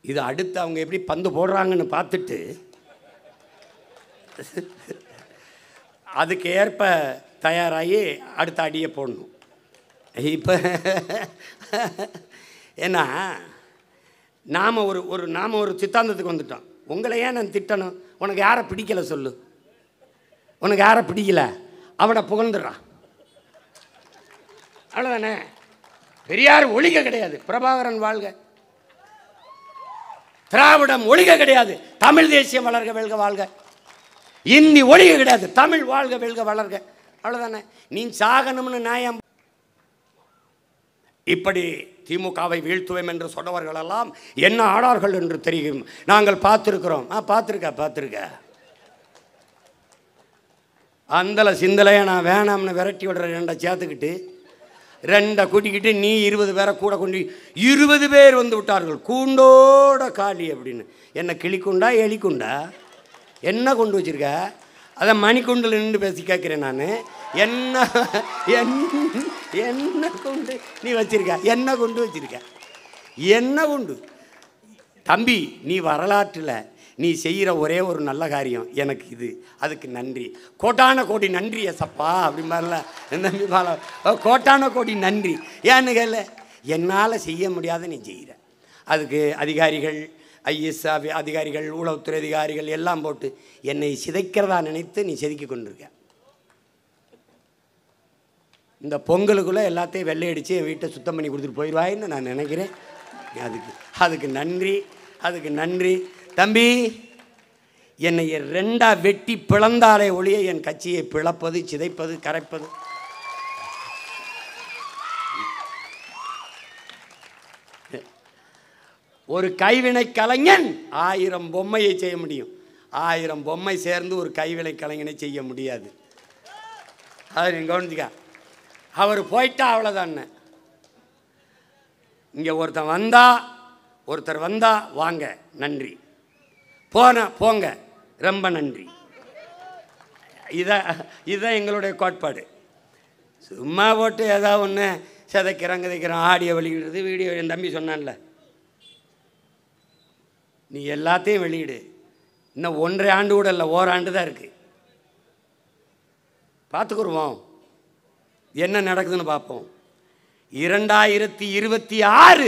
இது அடுத்து அவங்க எப்படி பந்து போடுறாங்கன்னு பார்த்துட்டு அதுக்கு ஏற்ப தயாராகி அடுத்த அடியை போடணும். இப்போ ஏன்னா நாம் ஒரு சித்தாந்தத்துக்கு வந்துட்டோம். உங்களை ஏன் நான் திட்டணும்? உனக்கு யாரை பிடிக்கலை சொல்லு, உனக்கு யாரை பிடிக்கல அவனை புகழ்ந்துடுறான், அவ்வளோதானே. பெரியார் ஒழிக கிடையாது, பிரபாகரன் வாழ்க, திராவிடம் ஒழிக கிடையாது, தமிழ் தேசியம் வளர்க வெல்க வாழ்க, இந்தி ஒழிக கிடையாது, தமிழ் வாழ்க வெல்க வளர்க, அவ்வளோதானே. நீ சாகணும்னு நியாயம். இப்படி திமுகவை வீழ்த்துவேன் என்று சொன்னவர்களெல்லாம் என்ன ஆடார்கள் என்று தெரியும். நாங்கள் பார்த்துருக்கிறோம். பார்த்துருக்க அந்தல சிந்தலையை நான் வேணாம்னு விரட்டி விடுற 2 சேர்த்துக்கிட்டு 2 கூட்டிக்கிட்டு நீ 20 பேரை கூட கொண்டு 20 பேர் வந்து விட்டார்கள். கூண்டோட காலி அப்படின்னு. என்ன கிளிக்குண்டா எலிக்குண்டா என்ன கொண்டு வச்சிருக்க? அதை மணிக்குண்டில் நின்று பேசி கேட்குறேன் நான். என்ன என்ன கொண்டு நீ வச்சிருக்க? என்ன கொண்டு வச்சிருக்க? என்ன கொண்டு தம்பி நீ வரலாற்றில் நீ செய்கிற ஒரே ஒரு நல்ல காரியம் எனக்கு இது, அதுக்கு நன்றி, கோட்டான கோடி நன்றி எசப்பா அப்படி மாதிரில தம்பி பாலா கோட்டான கோடி நன்றி. ஏன்னு கேள்ல, என்னால் செய்ய முடியாத நீ செய்கிற. அதுக்கு அதிகாரிகள், ஐஎஸ் அதிகாரிகள், உளவுத்துறை அதிகாரிகள் எல்லாம் போட்டு என்னை சிதைக்கிறதா நினைத்து நீ செதுக்கி கொண்டிருக்க. இந்த பொங்கலுக்குள்ளே எல்லாத்தையும் வெள்ளையடித்து என் வீட்டை சுத்தம் பண்ணி கொடுத்துட்டு போயிடுவாயின்னு நான் நினைக்கிறேன். அதுக்கு நன்றி, அதுக்கு நன்றி. தம்பி என்னை ரெண்டா வெட்டி பிளந்தாலே ஒழிய என் கட்சியை பிளப்பது, சிதைப்பது, கரைப்பது ஒரு கைவினை கலைஞன் 1000 பொம்மையை செய்ய முடியும். 1000 பொம்மை சேர்ந்து ஒரு கைவினை கலைஞனை செய்ய முடியாது. அது நீங்கள் கவனிச்சுக்க. அவர் போயிட்டா அவ்வளோதானே. இங்கே ஒருத்தர் வந்தா வாங்க நன்றி, போங்க ரொம்ப நன்றி. இதுதான் எங்களுடைய கோட்பாடு. சும்மா போட்டு ஏதாவது ஒன்று சிதைக்கிறோம் ஆடியோ வெளியிடுறது, வீடியோ. என் தம்பி சொன்னான்ல, நீ எல்லாத்தையும் வெளியிடு. இன்னும் 1.5 ஆண்டு கூட இல்லை, ஓராண்டு தான் இருக்குது. பார்த்துக்குருவோம் என்ன நடக்குதுன்னு பார்ப்போம். 2026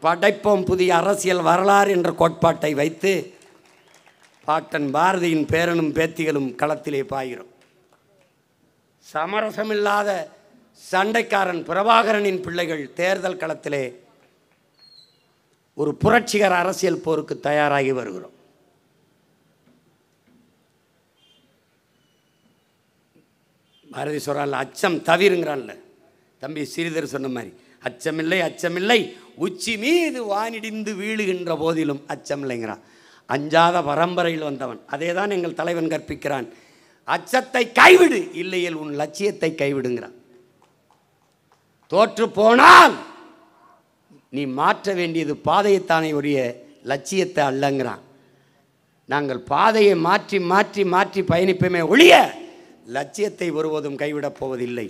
படைப்போம் புதிய அரசியல் வரலாறு என்ற கோட்பாட்டை வைத்து பாட்டன் பாரதியின் பேரனும் பேத்திகளும் களத்திலே பாய்கிறோம். சமரசமில்லாத சண்டைக்காரன் பிரபாகரனின் பிள்ளைகள் தேர்தல் களத்திலே ஒரு புரட்சிகர அரசியல் போருக்கு தயாராகி வருகிறோம். பாரதி சொல்கிறான்ல, அச்சம் தவிருங்கிறான்ல. தம்பி ஸ்ரீதர் சொன்ன மாதிரி அச்சமில்லை அச்சமில்லை, உச்சி மீது வானிடிந்து வீழுகின்ற போதிலும் அச்சமில்லைங்கிறான். அஞ்சாத பரம்பரையில் வந்தவன். அதே தான் எங்கள் தலைவன் கற்பிக்கிறான். அச்சத்தை கைவிடு, இல்லையில் உன் லட்சியத்தை கைவிடுங்கிறான். தோற்று போனால் நீ மாற்ற வேண்டியது பாதையைத்தானே உரிய லட்சியத்தை அல்லங்கிறான். நாங்கள் பாதையை மாற்றி மாற்றி மாற்றி பயணிப்போமே ஒழிய லட்சியத்தை ஒருவதும் கைவிடப் போவதில்லை.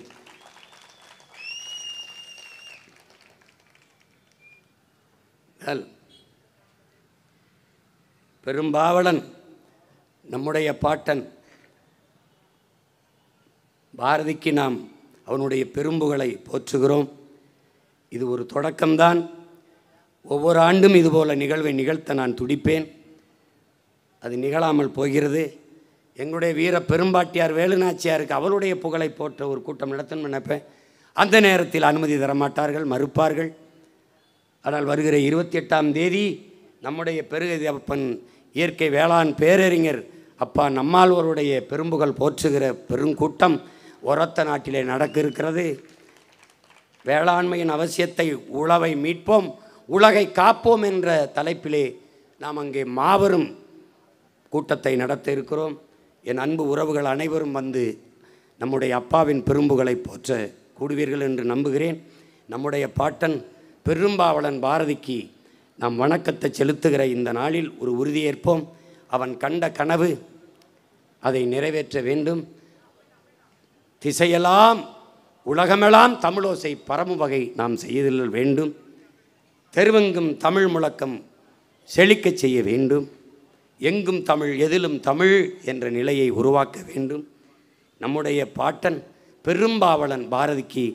பெரும்பாவளன் நம்முடைய பாட்டன் பாரதிக்கு நாம் அவனுடைய பெரும்புகளை போற்றுகிறோம். இது ஒரு தொடக்கம்தான். ஒவ்வொரு ஆண்டும் இதுபோல நிகழ்வை நிகழ்த்த நான் துடிப்பேன். அது நிகழாமல் போகிறது. எங்களுடைய வீர பெரும்பாட்டியார் வேலுநாச்சியாருக்கு அவளுடைய புகழை போற்ற ஒரு கூட்டம் நடத்தணும்னு நினைப்பேன். அந்த நேரத்தில் அனுமதி தரமாட்டார்கள், மறுப்பார்கள். ஆனால் வருகிற 28ஆம் தேதி நம்முடைய பெருகப்பன் இயற்கை வேளாண் பேரறிஞர் அப்பா நம்மாழ்வாருடைய பெரும்புகழ் போற்றுகிற பெருங்கூட்டம் ஒரத்த நாட்டிலே நடக்க இருக்கிறது. வேளாண்மையின் அவசியத்தை, உழவை மீட்போம், உலகை காப்போம் என்ற தலைப்பிலே நாம் அங்கே மாபெரும் கூட்டத்தை நடத்த இருக்கிறோம். என் அன்பு உறவுகள் அனைவரும் வந்து நம்முடைய அப்பாவின் பெரும்புகளை போற்ற கூடுவீர்கள் என்று நம்புகிறேன். நம்முடைய பாட்டன் பெரும்பாவளன் பாரதிக்கு நாம் வணக்கத்தை செலுத்துகிற இந்த நாளில் ஒரு உறுதியேற்போம். அவன் கண்ட கனவு அதை நிறைவேற்ற வேண்டும். திசையெல்லாம் உலகமெல்லாம் தமிழோசை பரவும் வகை நாம் செய்தல் வேண்டும். தெருவெங்கும் தமிழ் முழக்கம் செழிக்கச் செய்ய வேண்டும். எங்கும் தமிழ், எதிலும் தமிழ் என்ற நிலையை உருவாக்க வேண்டும். நம்முடைய பாட்டன் பெரும்பாவளன் பாரதிக்கு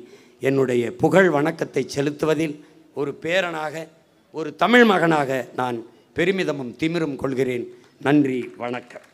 என்னுடைய புகழ் வணக்கத்தை செலுத்துவதில் ஒரு பேரனாக, ஒரு தமிழ் மகனாக நான் பெருமிதமும் திமிரும் கொள்கிறேன். நன்றி, வணக்கம்.